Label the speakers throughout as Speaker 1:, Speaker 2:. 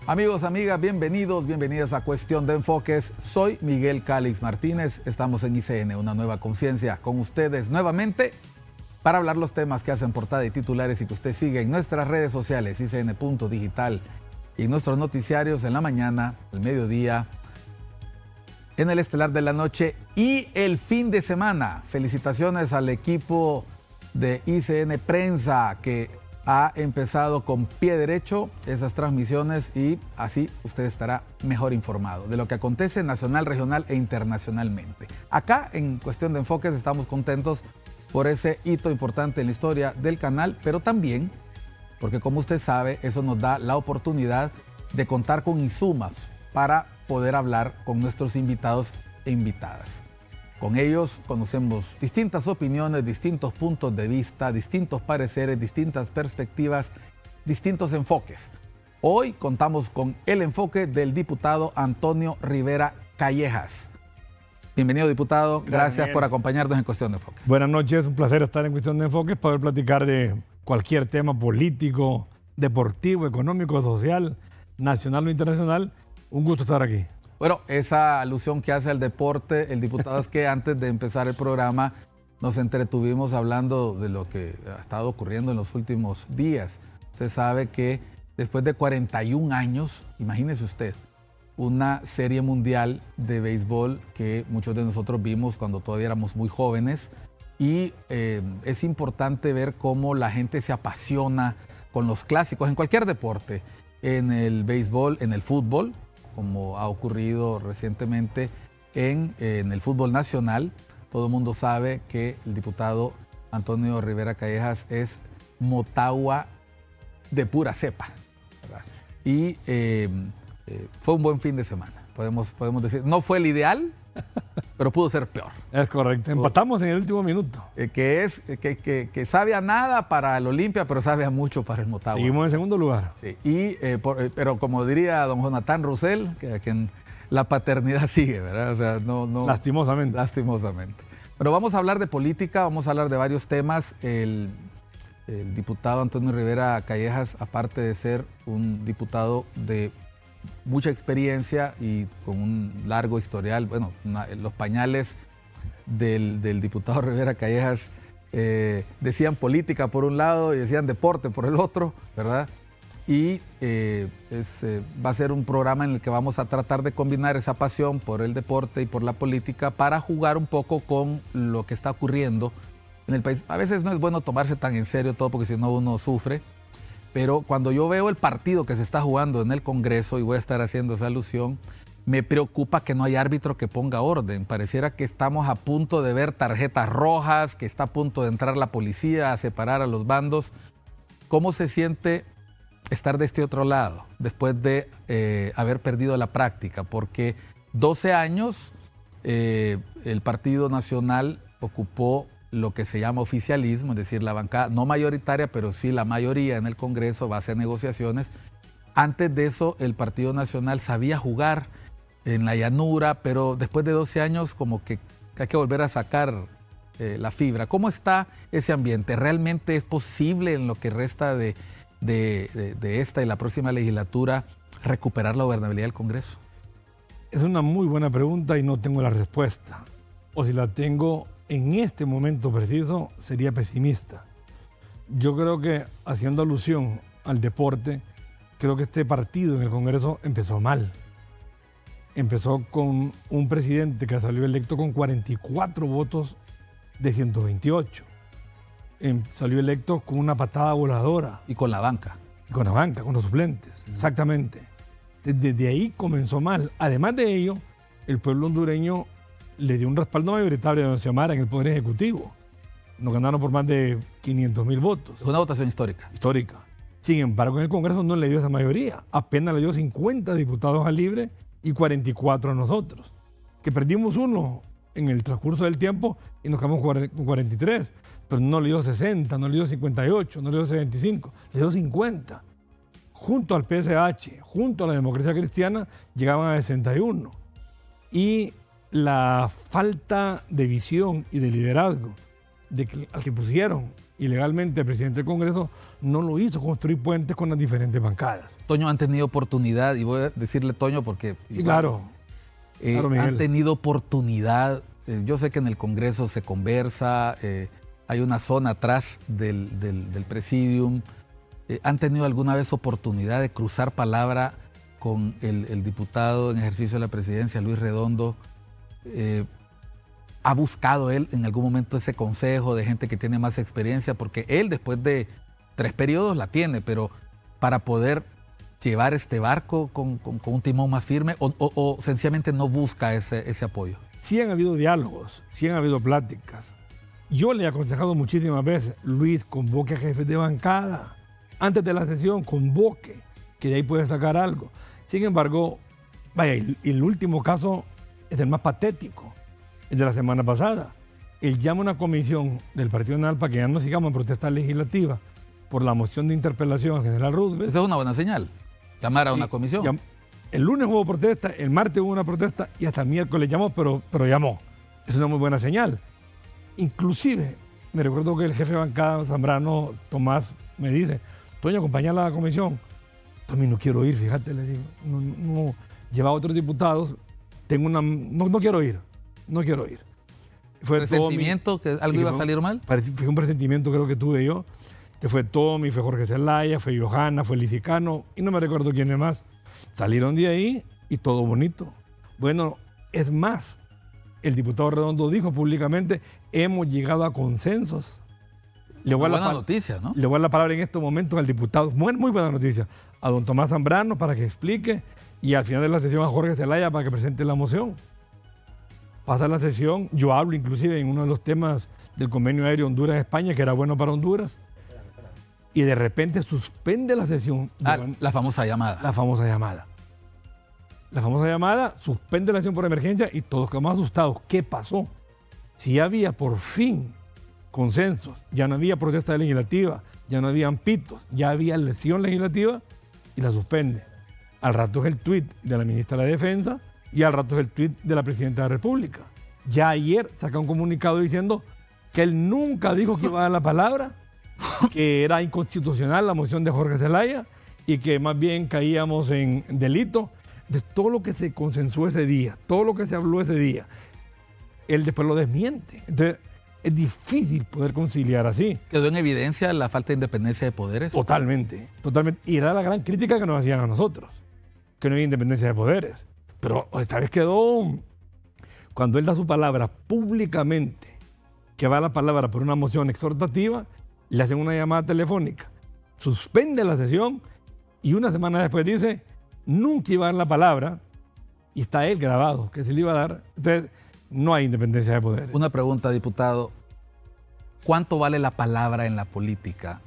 Speaker 1: Amigos, amigas, bienvenidos, bienvenidas a Cuestión de Enfoques. Soy Miguel Calix Martínez, estamos en ICN, una nueva conciencia, con ustedes nuevamente para hablar los temas que hacen portada y titulares y que usted sigue en nuestras redes sociales, ICN.digital, y en nuestros noticiarios en la mañana, el mediodía, en el estelar de la noche y el fin de semana. Felicitaciones al equipo de ICN Prensa que ha empezado con pie derecho esas transmisiones y así usted estará mejor informado de lo que acontece nacional, regional e internacionalmente. Acá en Cuestión de Enfoques estamos contentos por ese hito importante en la historia del canal, pero también porque, como usted sabe, eso nos da la oportunidad de contar con insumos para poder hablar con nuestros invitados e invitadas. Con ellos conocemos distintas opiniones, distintos puntos de vista, distintos pareceres, distintas perspectivas, distintos enfoques. Hoy contamos con el enfoque del diputado Antonio Rivera Callejas. Bienvenido, diputado. Gracias por acompañarnos en Cuestión de Enfoques.
Speaker 2: Buenas noches, un placer estar en Cuestión de Enfoques, poder platicar de cualquier tema político, deportivo, económico, social, nacional o internacional. Un gusto estar aquí.
Speaker 1: Bueno, esa alusión que hace al deporte, el diputado, es que antes de empezar el programa nos entretuvimos hablando de lo que ha estado ocurriendo en los últimos días. Usted sabe que después de 41 años, imagínese usted, una serie mundial de béisbol que muchos de nosotros vimos cuando todavía éramos muy jóvenes, y es importante ver cómo la gente se apasiona con los clásicos en cualquier deporte, en el béisbol, en el fútbol, como ha ocurrido recientemente en el fútbol nacional. Todo el mundo sabe que el diputado Antonio Rivera Callejas es Motagua de pura cepa, ¿verdad? Y fue un buen fin de semana, podemos decir. No fue el ideal, pero pudo ser peor.
Speaker 2: Es correcto. Empatamos en el último minuto.
Speaker 1: Que sabe a nada para el Olimpia, pero sabe a mucho para el Motagua.
Speaker 2: Seguimos en segundo lugar.
Speaker 1: Sí. Pero como diría don Jonathan Roussel, que a quien la paternidad sigue, ¿verdad? O sea, no,
Speaker 2: lastimosamente.
Speaker 1: Lastimosamente. Pero vamos a hablar de política, vamos a hablar de varios temas. El diputado Antonio Rivera Callejas, aparte de ser un diputado de mucha experiencia y con un largo historial, bueno, los pañales del diputado Rivera Callejas decían política por un lado y decían deporte por el otro, ¿verdad? Y va a ser un programa en el que vamos a tratar de combinar esa pasión por el deporte y por la política para jugar un poco con lo que está ocurriendo en el país. A veces no es bueno tomarse tan en serio todo porque si no uno sufre. Pero cuando yo veo el partido que se está jugando en el Congreso, y voy a estar haciendo esa alusión, me preocupa que no hay árbitro que ponga orden. Pareciera que estamos a punto de ver tarjetas rojas, que está a punto de entrar la policía a separar a los bandos. ¿Cómo se siente estar de este otro lado después de haber perdido la práctica? Porque 12 años el Partido Nacional ocupó lo que se llama oficialismo, es decir, la bancada no mayoritaria, pero sí la mayoría en el Congreso, base a negociaciones. Antes de eso, el Partido Nacional sabía jugar en la llanura, pero después de 12 años como que hay que volver a sacar la fibra. ¿Cómo está ese ambiente? ¿Realmente es posible en lo que resta de esta y la próxima legislatura recuperar la gobernabilidad del Congreso?
Speaker 2: Es una muy buena pregunta y no tengo la respuesta. O si la tengo en este momento preciso, sería pesimista. Yo creo que, haciendo alusión al deporte, creo que este partido en el Congreso empezó mal. Empezó con un presidente que salió electo con 44 votos de 128. Salió electo con una patada voladora.
Speaker 1: Y con la banca.
Speaker 2: Y con la banca, con los suplentes, exactamente. Desde ahí comenzó mal. Además de ello, el pueblo hondureño le dio un respaldo mayoritario a don Xiomara en el Poder Ejecutivo. Nos ganaron por más de 500,000 votos.
Speaker 1: Es una votación histórica.
Speaker 2: Histórica. Sin embargo, en el Congreso no le dio esa mayoría. Apenas le dio 50 diputados a Libre y 44 a nosotros. Que perdimos uno en el transcurso del tiempo y nos quedamos con 43. Pero no le dio 60, no le dio 58, no le dio 75, le dio 50. Junto al PSH, junto a la Democracia Cristiana, llegaban a 61. Y la falta de visión y de liderazgo al que pusieron ilegalmente el presidente del Congreso no lo hizo construir puentes con las diferentes bancadas.
Speaker 1: Toño, han tenido oportunidad, y voy a decirle Toño porque...
Speaker 2: Sí, claro. Claro, Miguel.
Speaker 1: Han tenido oportunidad, yo sé que en el Congreso se conversa, hay una zona atrás del presidium. ¿Han tenido alguna vez oportunidad de cruzar palabra con el diputado en ejercicio de la presidencia, Luis Redondo? ¿Ha buscado él en algún momento ese consejo de gente que tiene más experiencia? Porque él después de 3 periodos la tiene, pero para poder llevar este barco con un timón más firme o sencillamente no busca ese apoyo.
Speaker 2: Sí han habido diálogos, sí han habido pláticas. Yo le he aconsejado muchísimas veces, Luis, convoque a jefes de bancada. Antes de la sesión, convoque, que de ahí puede sacar algo. Sin embargo, vaya, el último caso es el más patético, el de la semana pasada. Él llama a una comisión del Partido Nacional para que ya no sigamos en protesta legislativa por la moción de interpelación al general Roosevelt.
Speaker 1: Esa es una buena señal, llamar a una comisión.
Speaker 2: El lunes hubo protesta, el martes hubo una protesta y hasta el miércoles llamó, pero llamó. Es una muy buena señal. Inclusive, me recuerdo que el jefe de bancada Zambrano, Tomás, me dice, Toño, acompañala a la comisión. Tommy, no quiero ir, fíjate, le digo. No, lleva a otros diputados, no quiero ir. Fue
Speaker 1: ¿Presentimiento que algo iba a salir mal?
Speaker 2: Fue un presentimiento creo que tuve yo, que fue Tommy, fue Jorge Zelaya, fue Johanna, fue Licicano, y no me recuerdo quién es más. Salieron de ahí y todo bonito. Bueno, es más, el diputado Redondo dijo públicamente, hemos llegado a consensos.
Speaker 1: Buena noticia, ¿no?
Speaker 2: Le voy a dar la palabra en estos momentos al diputado, muy buena noticia, a don Tomás Zambrano para que explique y al final de la sesión a Jorge Zelaya para que presente la moción. Pasa la sesión, yo hablo inclusive en uno de los temas del convenio aéreo Honduras-España, que era bueno para Honduras, y de repente suspende la sesión.
Speaker 1: La famosa llamada.
Speaker 2: La famosa llamada, suspende la sesión por emergencia y todos quedamos asustados. ¿Qué pasó? Si había por fin consensos, ya no había protesta legislativa, ya no habían pitos, ya había lesión legislativa y la suspende. Al rato es el tuit de la ministra de la Defensa y al rato es el tuit de la Presidenta de la República. Ya ayer saca un comunicado diciendo que él nunca dijo que iba a dar la palabra, que era inconstitucional la moción de Jorge Zelaya y que más bien caíamos en delito. Entonces, todo lo que se consensuó ese día, todo lo que se habló ese día, él después lo desmiente. Entonces, es difícil poder conciliar así.
Speaker 1: ¿Quedó en evidencia la falta de independencia de poderes?
Speaker 2: Totalmente. Y era la gran crítica que nos hacían a nosotros, que no había independencia de poderes. Pero esta vez quedó, cuando él da su palabra públicamente, que va la palabra por una moción exhortativa, le hacen una llamada telefónica, suspende la sesión y una semana después dice, nunca iba a dar la palabra, y está él grabado, que se le iba a dar. Entonces, no hay independencia de poderes.
Speaker 1: Una pregunta, diputado. ¿Cuánto vale la palabra en la política?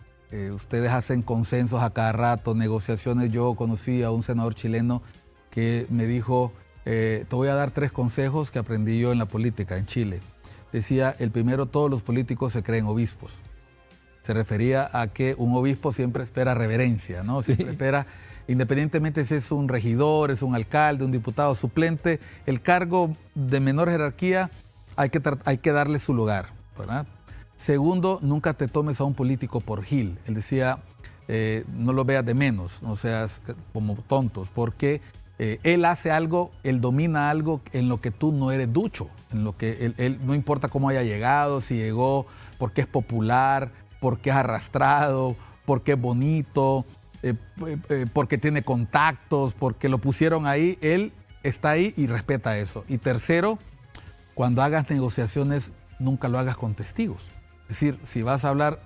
Speaker 1: Ustedes hacen consensos a cada rato, negociaciones. Yo conocí a un senador chileno que me dijo, te voy a dar 3 consejos que aprendí yo en la política en Chile. Decía, el primero, todos los políticos se creen obispos. Se refería a que un obispo siempre espera reverencia, ¿no? Siempre espera, independientemente si es un regidor, es un alcalde, un diputado suplente, el cargo de menor jerarquía hay que darle su lugar, ¿verdad? Segundo, nunca te tomes a un político por gil. Él decía, no lo veas de menos, no seas como tontos, porque él hace algo, él domina algo en lo que tú no eres ducho, en lo que él no importa cómo haya llegado, si llegó porque es popular, porque es arrastrado, porque es bonito, porque tiene contactos, porque lo pusieron ahí, él está ahí y respeta eso. Y tercero, cuando hagas negociaciones, nunca lo hagas con testigos. Es decir, si vas a hablar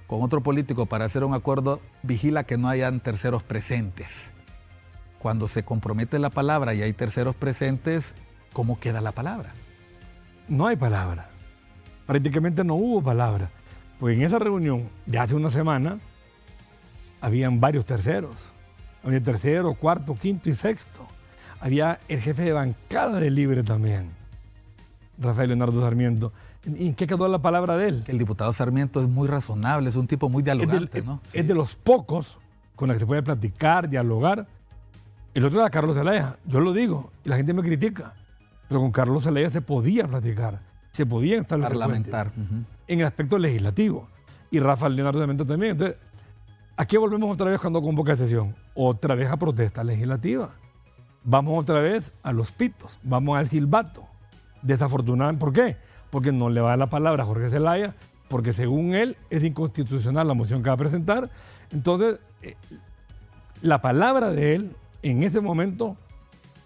Speaker 1: con otro político para hacer un acuerdo, vigila que no hayan terceros presentes. Cuando se compromete la palabra y hay terceros presentes, ¿cómo queda la palabra?
Speaker 2: No hay palabra. Prácticamente no hubo palabra. Porque en esa reunión de hace una semana, habían varios terceros. Había tercero, cuarto, quinto y sexto. Había el jefe de bancada de Libre también, Rafael Leonardo Sarmiento. ¿Y en qué quedó la palabra de él?
Speaker 1: El diputado Sarmiento es muy razonable, es un tipo muy dialogante, ¿no? Sí.
Speaker 2: Es de los pocos con los que se puede platicar, dialogar. El otro era Carlos Zelaya, yo lo digo, y la gente me critica, pero con Carlos Zelaya se podía platicar. se podían establecer
Speaker 1: parlamentar
Speaker 2: en el aspecto legislativo. Y Rafael Leonardo de Menta también. Entonces, ¿a qué volvemos otra vez cuando convoca sesión? Otra vez a protesta legislativa. Vamos otra vez a los pitos, vamos al silbato. Desafortunadamente, ¿por qué? Porque no le va a dar la palabra a Jorge Zelaya, porque según él es inconstitucional la moción que va a presentar. Entonces, la palabra de él en ese momento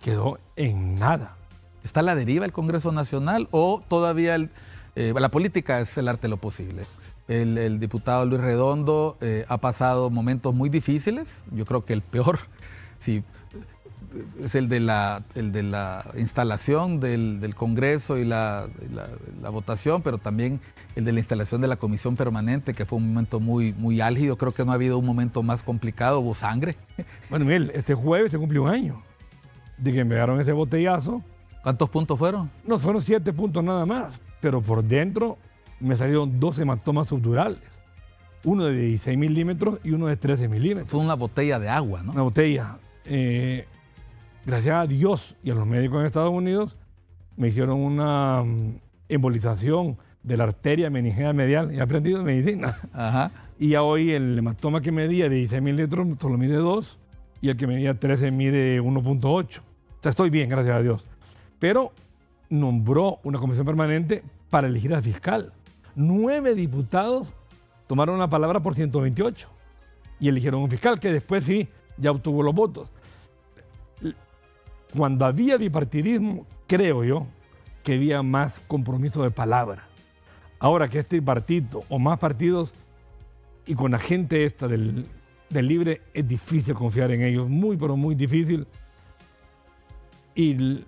Speaker 2: quedó en nada.
Speaker 1: ¿Está a la deriva el Congreso Nacional o todavía la política es el arte de lo posible? El diputado Luis Redondo ha pasado momentos muy difíciles. Yo creo que el peor es el de la instalación del Congreso y la votación, pero también el de la instalación de la comisión permanente, que fue un momento muy, muy álgido. Creo que no ha habido un momento más complicado, hubo sangre.
Speaker 2: Bueno, Miguel, este jueves se cumplió un año de que me dieron ese botellazo.
Speaker 1: ¿Cuántos puntos fueron?
Speaker 2: No, fueron 7 puntos nada más, pero por dentro me salieron 2 hematomas subdurales. Uno de 16 milímetros y uno de 13 milímetros.
Speaker 1: Fue una botella de agua, ¿no?
Speaker 2: Una botella. Gracias a Dios y a los médicos en Estados Unidos me hicieron una embolización de la arteria meningea medial. He aprendido medicina.
Speaker 1: Ajá.
Speaker 2: Y ya hoy el hematoma que medía de 16 mililitros solo mide 2 y el que medía 13 mide 1.8. O sea, estoy bien, gracias a Dios. Pero nombró una comisión permanente para elegir al fiscal. 9 diputados tomaron la palabra por 128 y eligieron un fiscal que después sí ya obtuvo los votos. Cuando había bipartidismo, creo yo que había más compromiso de palabra. Ahora que este partido o más partidos y con la gente esta del Libre, es difícil confiar en ellos, muy pero muy difícil. Y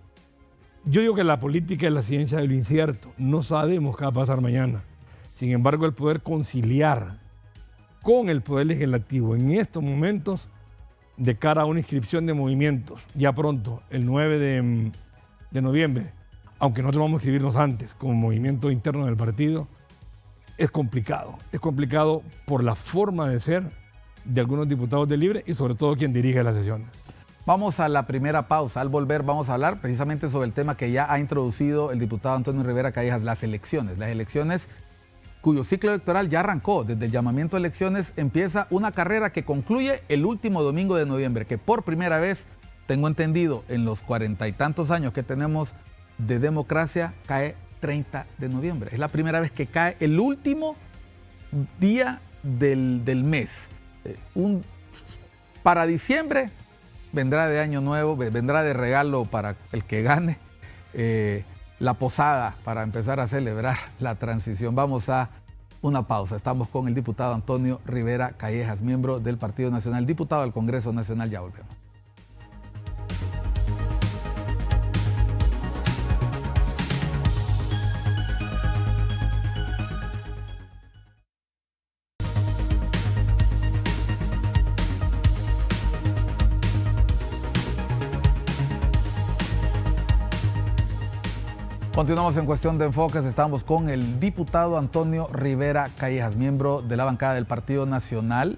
Speaker 2: yo digo que la política es la ciencia de lo incierto. No sabemos qué va a pasar mañana. Sin embargo, el poder conciliar con el poder legislativo en estos momentos de cara a una inscripción de movimientos, ya pronto, el 9 de noviembre, aunque nosotros vamos a inscribirnos antes como movimiento interno del partido, es complicado. Es complicado por la forma de ser de algunos diputados del Libre y sobre todo quien dirige las sesiones.
Speaker 1: Vamos a la primera pausa. Al volver vamos a hablar precisamente sobre el tema que ya ha introducido el diputado Antonio Rivera Callejas, las elecciones. Las elecciones cuyo ciclo electoral ya arrancó. Desde el llamamiento a elecciones empieza una carrera que concluye el último domingo de noviembre, que por primera vez, tengo entendido, en los 40 y tantos años que tenemos de democracia, cae 30 de noviembre. Es la primera vez que cae el último día del mes. Para diciembre vendrá de año nuevo, vendrá de regalo para el que gane la posada para empezar a celebrar la transición. Vamos a una pausa. Estamos con el diputado Antonio Rivera Callejas, miembro del Partido Nacional, diputado del Congreso Nacional. Ya volvemos. Continuamos en Cuestión de Enfoques. Estamos con el diputado Antonio Rivera Callejas, miembro de la bancada del Partido Nacional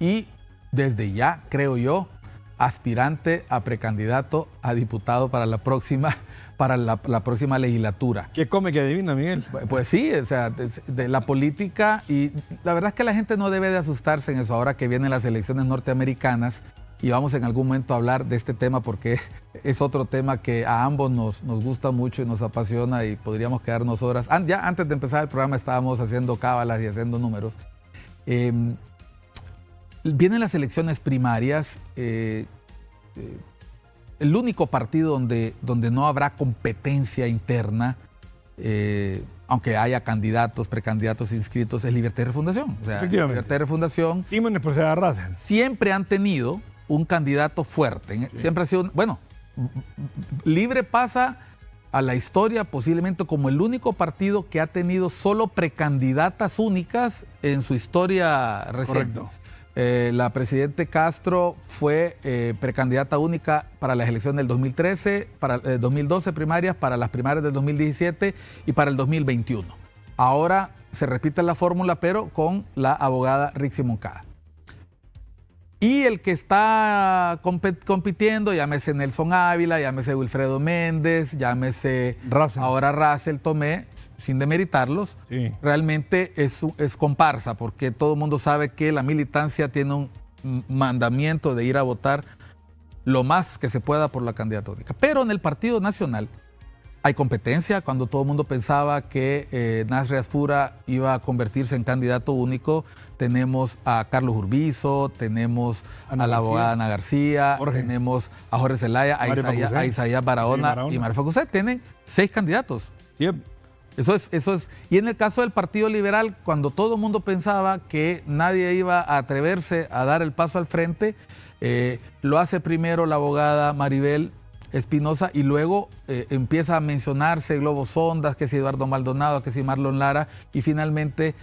Speaker 1: y desde ya, creo yo, aspirante a precandidato a diputado para la próxima legislatura.
Speaker 2: ¿Qué come que adivina, Miguel?
Speaker 1: Pues sí, o sea, de la política, y la verdad es que la gente no debe de asustarse en eso ahora que vienen las elecciones norteamericanas. Y vamos en algún momento a hablar de este tema porque es otro tema que a ambos nos gusta mucho y nos apasiona y podríamos quedarnos horas. Ya antes de empezar el programa estábamos haciendo cábalas y haciendo números. Vienen las elecciones primarias. El único partido donde no habrá competencia interna, aunque haya candidatos, precandidatos inscritos, es Libertad y Refundación. O sea,
Speaker 2: efectivamente.
Speaker 1: Libertad y Refundación
Speaker 2: Símenes por ser raza.
Speaker 1: siempre han tenido un candidato fuerte. Siempre ha sido, bueno, Libre pasa a la historia posiblemente como el único partido que ha tenido solo precandidatas únicas en su historia reciente.
Speaker 2: Correcto.
Speaker 1: La presidente Castro fue precandidata única para las elecciones del 2013, para 2012 primarias, para las primarias del 2017 y para el 2021. Ahora se repite la fórmula, pero con la abogada Rixi Moncada. Y el que está compitiendo, llámese Nelson Ávila, llámese Wilfredo Méndez, llámese ahora Russell Tomé, sin demeritarlos, sí, realmente es comparsa, porque todo el mundo sabe que la militancia tiene un mandamiento de ir a votar lo más que se pueda por la candidatura única. Pero en el Partido Nacional hay competencia. Cuando todo el mundo pensaba que Nasri Asfura iba a convertirse en candidato único, tenemos a Carlos Urbizo, tenemos a la abogada Ana García, tenemos a Jorge Zelaya, a Isaías Barahona y Mario Facusé. Tienen 6 candidatos. Sí. Eso es. Y en el caso del Partido Liberal, cuando todo el mundo pensaba que nadie iba a atreverse a dar el paso al frente, lo hace primero la abogada Maribel Espinosa y luego empieza a mencionarse globos sondas, que si Eduardo Maldonado, que si Marlon Lara, y finalmente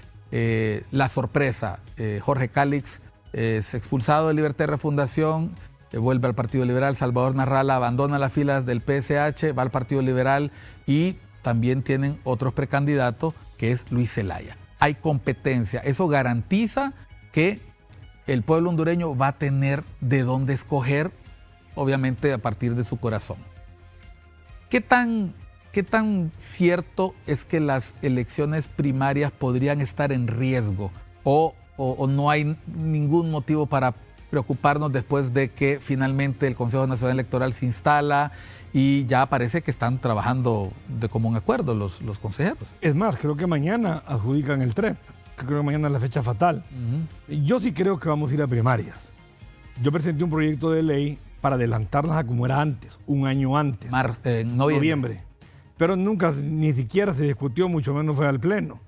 Speaker 1: la sorpresa, Jorge Cálix es expulsado de Libertad y Refundación, vuelve al Partido Liberal, Salvador Narrala abandona las filas del PSH, va al Partido Liberal y también tienen otros precandidatos, que es Luis Zelaya. Hay competencia, eso garantiza que el pueblo hondureño va a tener de dónde escoger, obviamente a partir de su corazón. ¿Qué tan cierto es que las elecciones primarias podrían estar en riesgo o no hay ningún motivo para preocuparnos después de que finalmente el Consejo Nacional Electoral se instala y ya parece que están trabajando de común acuerdo los consejeros?
Speaker 2: Es más, creo que mañana adjudican el TREP. Creo que mañana es la fecha fatal. Yo sí creo que vamos a ir a primarias. Yo presenté un proyecto de ley para adelantarlas a como era antes, un año antes. Noviembre. Pero nunca, ni siquiera se discutió, mucho menos fue al Pleno.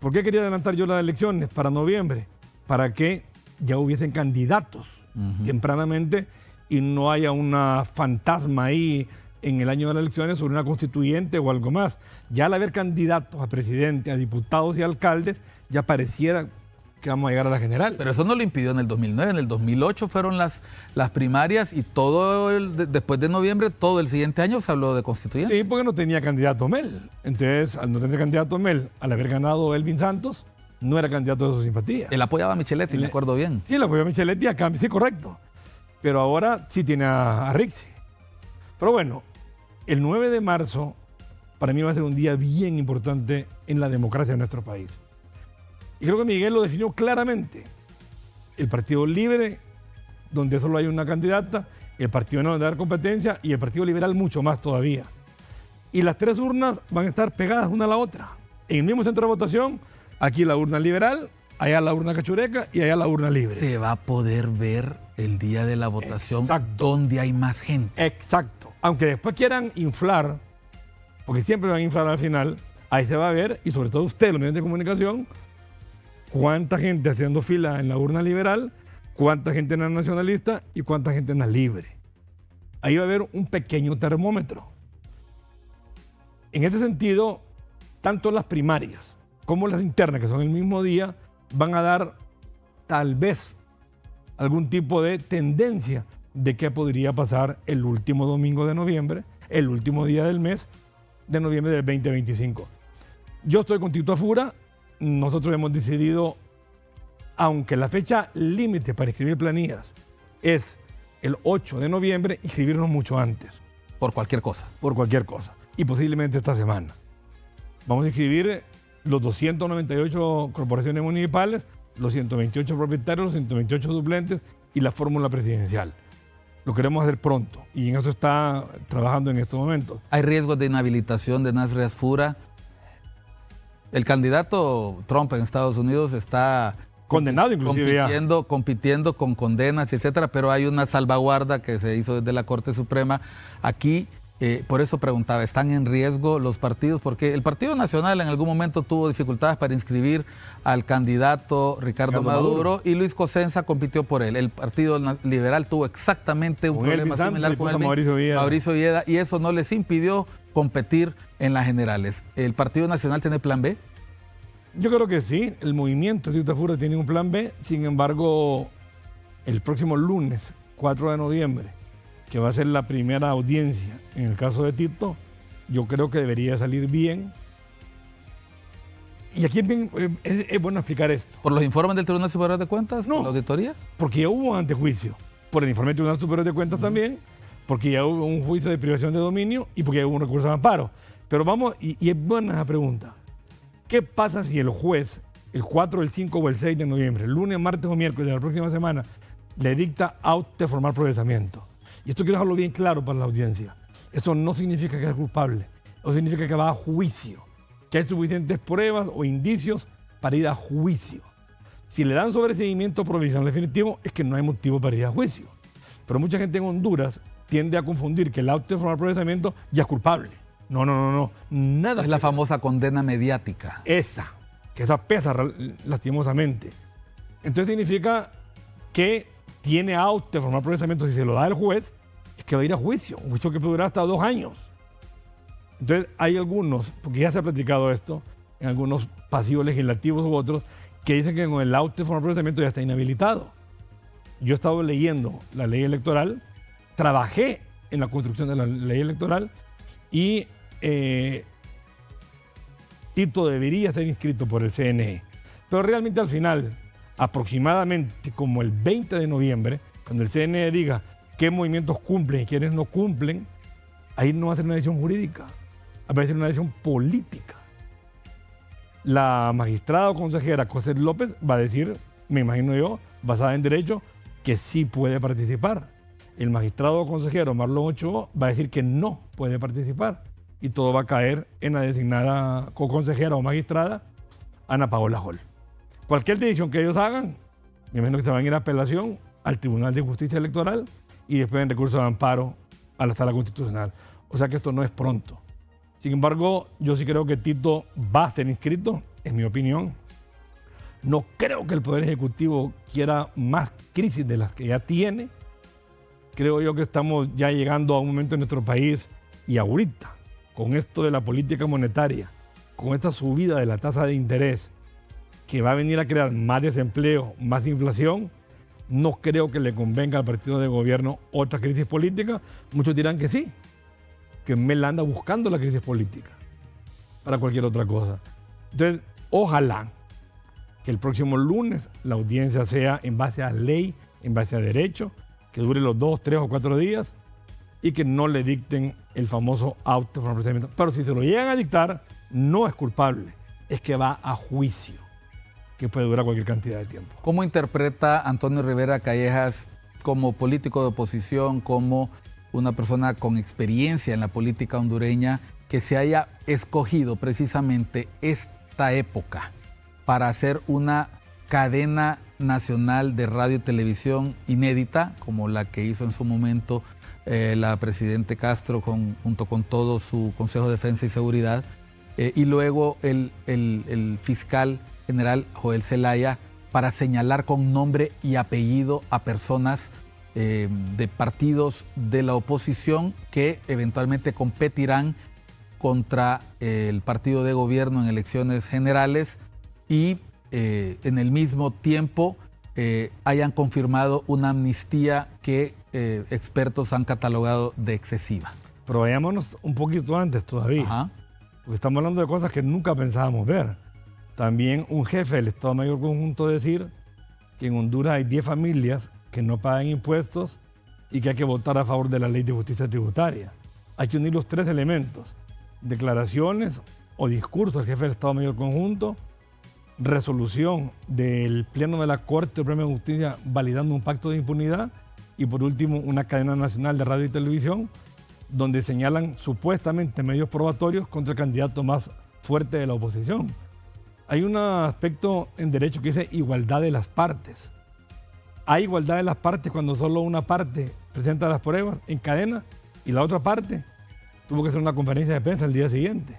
Speaker 2: ¿Por qué quería adelantar yo las elecciones para noviembre? Para que ya hubiesen candidatos tempranamente y no haya una fantasma ahí en el año de las elecciones sobre una constituyente o algo más. Ya al haber candidatos a presidente, a diputados y alcaldes, ya pareciera que vamos a llegar a la general.
Speaker 1: Pero eso no lo impidió en el 2009, en el 2008 fueron las primarias y después de noviembre, todo el siguiente año se habló de constituyente.
Speaker 2: Sí, porque no tenía candidato Mel. Entonces, al no tener candidato Mel, al haber ganado Elvin Santos, no era candidato de su simpatía.
Speaker 1: Él apoyaba a Micheletti, me acuerdo bien.
Speaker 2: Sí, él apoyaba a Micheletti acá, sí, correcto. Pero ahora sí tiene a Rixi. Pero bueno, el 9 de marzo para mí va a ser un día bien importante en la democracia de nuestro país. Y creo que Miguel lo definió claramente. El Partido Libre, donde solo hay una candidata, el Partido No de dar competencia y el Partido Liberal mucho más todavía. Y las 3 urnas van a estar pegadas una a la otra. En el mismo centro de votación, aquí la urna liberal, allá la urna cachureca y allá la urna libre.
Speaker 1: Se va a poder ver el día de la votación donde hay más gente.
Speaker 2: Exacto. Aunque después quieran inflar, porque siempre van a inflar al final, ahí se va a ver, y sobre todo usted, los medios de comunicación, cuánta gente haciendo fila en la urna liberal, cuánta gente en la nacionalista y cuánta gente en la libre. Ahí va a haber un pequeño termómetro. En ese sentido, tanto las primarias como las internas, que son el mismo día, van a dar tal vez algún tipo de tendencia de qué podría pasar el último domingo de noviembre, el último día del mes de noviembre del 2025. Yo estoy con Tito Afura. Nosotros hemos decidido, aunque la fecha límite para inscribir planillas es el 8 de noviembre, inscribirnos mucho antes.
Speaker 1: Por cualquier cosa.
Speaker 2: Por cualquier cosa. Y posiblemente esta semana. Vamos a inscribir los 298 corporaciones municipales, los 128 propietarios, los 128 suplentes y la fórmula presidencial. Lo queremos hacer pronto y en eso está trabajando en estos momentos.
Speaker 1: ¿Hay riesgos de inhabilitación de Nasri Asfura? El candidato Trump en Estados Unidos está
Speaker 2: condenado inclusive
Speaker 1: compitiendo con condenas, etcétera, pero hay una salvaguarda que se hizo desde la Corte Suprema. Aquí, por eso preguntaba, ¿están en riesgo los partidos? Porque el Partido Nacional en algún momento tuvo dificultades para inscribir al candidato Ricardo Maduro y Luis Cosenza compitió por él. El Partido Liberal tuvo exactamente un problema similar con Mauricio Villeda y eso no les impidió competir en las generales. ¿El Partido Nacional tiene plan B?
Speaker 2: Yo creo que sí, el movimiento de Tito Afura tiene un plan B, sin embargo, el próximo lunes, 4 de noviembre, que va a ser la primera audiencia en el caso de Tito, yo creo que debería salir bien Y aquí es bueno explicar esto.
Speaker 1: ¿Por los informes del Tribunal Superior de Cuentas?
Speaker 2: No.
Speaker 1: ¿Por la auditoría?
Speaker 2: Porque ya hubo un antejuicio. Por el informe del Tribunal Superior de Cuentas también, porque ya hubo un juicio de privación de dominio y porque ya hubo un recurso de amparo. Pero vamos, y es buena esa pregunta. ¿Qué pasa si el juez, el 4, el 5 o el 6 de noviembre, el lunes, martes o miércoles de la próxima semana, le dicta auto de formal procesamiento? Y esto quiero dejarlo bien claro para la audiencia. Eso no significa que es culpable. Eso significa que va a juicio, que hay suficientes pruebas o indicios para ir a juicio. Si le dan sobreseimiento provisional definitivo, es que no hay motivo para ir a juicio. Pero mucha gente en Honduras tiende a confundir que el auto de formal procesamiento ya es culpable. No. Nada.
Speaker 1: Es la famosa condena mediática.
Speaker 2: Que esa pesa lastimosamente. Entonces significa que tiene auto de formal procesamiento, si se lo da el juez, es que va a ir a juicio, un juicio que puede durar hasta 2 años. Entonces hay algunos, porque ya se ha platicado esto, en algunos pasivos legislativos u otros, que dicen que con el auto de formal procesamiento ya está inhabilitado. Yo he estado leyendo la ley electoral, trabajé en la construcción de la ley electoral y Tito debería estar inscrito por el CNE. Pero realmente al final, aproximadamente como el 20 de noviembre, cuando el CNE diga qué movimientos cumplen y quiénes no cumplen, ahí no va a ser una decisión jurídica, va a ser una decisión política. La magistrada o consejera José López va a decir, me imagino yo, basada en derecho, que sí puede participar. El magistrado o consejero Marlon Ochoa va a decir que no puede participar. Y todo va a caer en la designada co-consejera o magistrada Ana Paola Hall. Cualquier decisión que ellos hagan, me imagino que se van a ir a apelación al Tribunal de Justicia Electoral y después en recurso de amparo a la Sala Constitucional. O sea que esto no es pronto. Sin embargo, yo sí creo que Tito va a ser inscrito, en mi opinión. No creo que el Poder Ejecutivo quiera más crisis de las que ya tiene. Creo yo que estamos ya llegando a un momento en nuestro país y ahorita, con esto de la política monetaria, con esta subida de la tasa de interés, que va a venir a crear más desempleo, más inflación, no creo que le convenga al partido de gobierno otra crisis política. Muchos dirán que sí, que Mel anda buscando la crisis política para cualquier otra cosa. Entonces, ojalá que el próximo lunes la audiencia sea en base a ley, en base a derecho, que dure los 2, 3 o 4 días y que no le dicten el famoso auto de formal procesamiento. Pero si se lo llegan a dictar, no es culpable, es que va a juicio, que puede durar cualquier cantidad de tiempo.
Speaker 1: ¿Cómo interpreta Antonio Rivera Callejas como político de oposición, como una persona con experiencia en la política hondureña, que se haya escogido precisamente esta época para hacer una cadena nacional de radio y televisión inédita, como la que hizo en su momento la presidente Castro junto con todo su Consejo de Defensa y Seguridad, y luego el fiscal general Joel Zelaya, para señalar con nombre y apellido a personas de partidos de la oposición que eventualmente competirán contra el partido de gobierno en elecciones generales y en el mismo tiempo hayan confirmado una amnistía que expertos han catalogado de excesiva?
Speaker 2: Pero vayámonos un poquito antes todavía.
Speaker 1: Ajá.
Speaker 2: Porque estamos hablando de cosas que nunca pensábamos ver. También un jefe del Estado Mayor Conjunto decir que en Honduras hay 10 familias que no pagan impuestos y que hay que votar a favor de la ley de justicia tributaria. Hay que unir los 3 elementos: declaraciones o discurso del jefe del Estado Mayor Conjunto, resolución del Pleno de la Corte Suprema de Justicia validando un pacto de impunidad y por último una cadena nacional de radio y televisión donde señalan supuestamente medios probatorios contra el candidato más fuerte de la oposición. Hay un aspecto en derecho que dice igualdad de las partes. Hay igualdad de las partes cuando solo una parte presenta las pruebas en cadena y la otra parte tuvo que hacer una conferencia de prensa el día siguiente.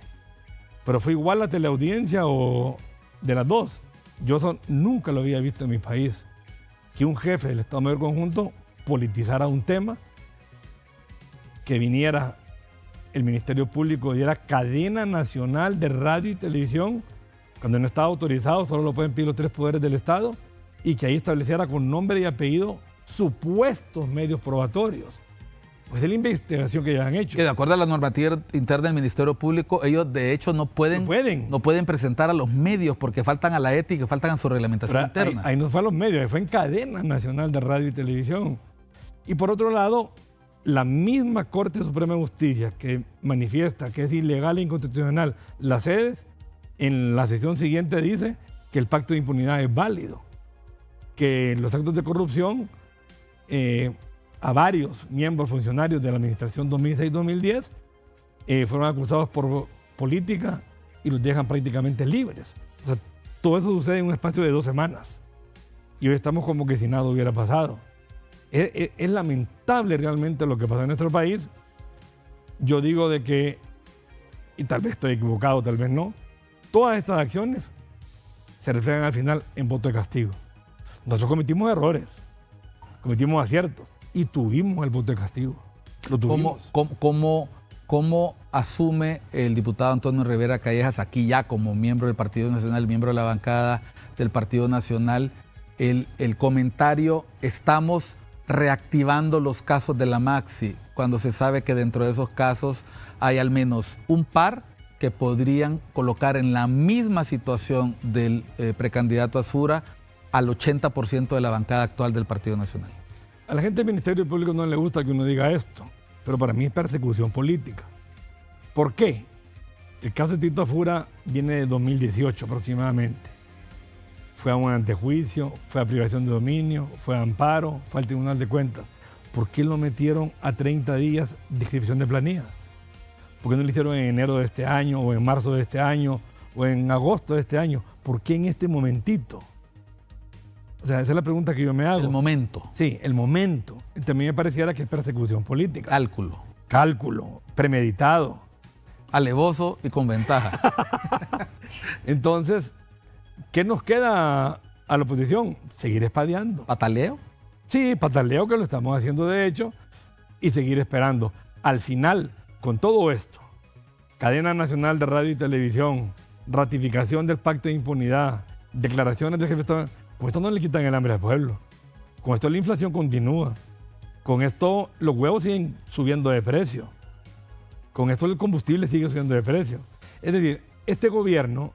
Speaker 2: Pero fue igual la teleaudiencia o de las dos. Yo nunca lo había visto en mi país, que un jefe del Estado Mayor Conjunto politizara un tema, que viniera el Ministerio Público y diera cadena nacional de radio y televisión cuando no estaba autorizado, solo lo pueden pedir los 3 poderes del Estado, y que ahí estableciera con nombre y apellido supuestos medios probatorios. Pues es la investigación que ya han hecho.
Speaker 1: Que de acuerdo a la normativa interna del Ministerio Público, ellos de hecho no pueden presentar a los medios porque faltan a la ética, faltan a su reglamentación interna.
Speaker 2: Ahí no fue a los medios, ahí fue en cadena nacional de radio y televisión. Y por otro lado, la misma Corte Suprema de Justicia que manifiesta que es ilegal e inconstitucional las sedes, en la sesión siguiente dice que el pacto de impunidad es válido, que los actos de corrupción a varios miembros funcionarios de la administración 2006-2010 fueron acusados por política y los dejan prácticamente libres. O sea, todo eso sucede en un espacio de 2 semanas. Y hoy estamos como que si nada hubiera pasado. Es lamentable realmente lo que pasa en nuestro país. Yo digo de que, y tal vez estoy equivocado, tal vez no, todas estas acciones se reflejan al final en voto de castigo. Nosotros cometimos errores, cometimos aciertos y tuvimos el voto de castigo. Lo tuvimos.
Speaker 1: ¿Cómo asume el diputado Antonio Rivera Callejas, aquí ya como miembro del Partido Nacional, miembro de la bancada del Partido Nacional, el comentario estamos reactivando los casos de la Maxi, cuando se sabe que dentro de esos casos hay al menos un par que podrían colocar en la misma situación del precandidato Azura al 80% de la bancada actual del Partido Nacional?
Speaker 2: A la gente del Ministerio Público no le gusta que uno diga esto, pero para mí es persecución política. ¿Por qué? El caso de Tito Afura viene de 2018 aproximadamente. Fue a un antejuicio, fue a privación de dominio, fue a amparo, fue al Tribunal de Cuentas. ¿Por qué lo metieron a 30 días de inscripción de planillas? ¿Por qué no lo hicieron en enero de este año, o en marzo de este año, o en agosto de este año? ¿Por qué en este momentito? O sea, esa es la pregunta que yo me hago.
Speaker 1: El momento.
Speaker 2: Sí, el momento. También me pareciera que es persecución política.
Speaker 1: Cálculo.
Speaker 2: Cálculo, premeditado.
Speaker 1: Alevoso y con ventaja.
Speaker 2: Entonces, ¿qué nos queda a la oposición? Seguir espadeando.
Speaker 1: ¿Pataleo?
Speaker 2: Sí, pataleo, que lo estamos haciendo de hecho, y seguir esperando. Al final, con todo esto, cadena nacional de radio y televisión, ratificación del pacto de impunidad, declaraciones del jefe de Estado, con esto no le quitan el hambre al pueblo. Con esto la inflación continúa. Con esto los huevos siguen subiendo de precio. Con esto el combustible sigue subiendo de precio. Es decir, este gobierno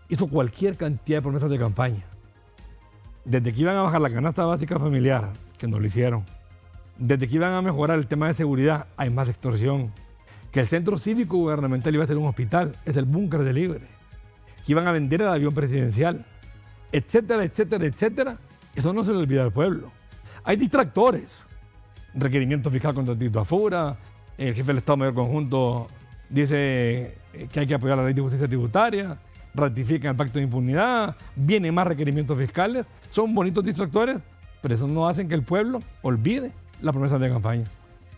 Speaker 2: hizo cualquier cantidad de promesas de campaña. Desde que iban a bajar la canasta básica familiar, que no lo hicieron. Desde que iban a mejorar el tema de seguridad, hay más extorsión. Que el centro cívico gubernamental iba a ser un hospital, es el búnker de Libre. Que iban a vender el avión presidencial, etcétera, etcétera, etcétera. Eso no se le olvida al pueblo. Hay distractores. Requerimiento fiscal contra Tito Afura, el jefe del Estado Mayor Conjunto dice que hay que apoyar la ley de justicia tributaria, ratifican el pacto de impunidad, vienen más requerimientos fiscales, son bonitos distractores, pero eso no hacen que el pueblo olvide las promesas de campaña.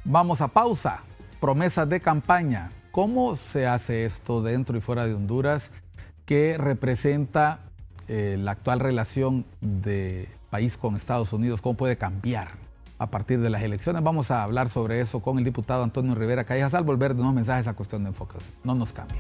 Speaker 1: Vamos a pausa. Promesas de campaña. ¿Cómo se hace esto dentro y fuera de Honduras? ¿Qué representa la actual relación de país con Estados Unidos? ¿Cómo puede cambiar a partir de las elecciones? Vamos a hablar sobre eso con el diputado Antonio Rivera Callejas al volver de unos mensajes a Cuestión de Enfoques. No nos cambie.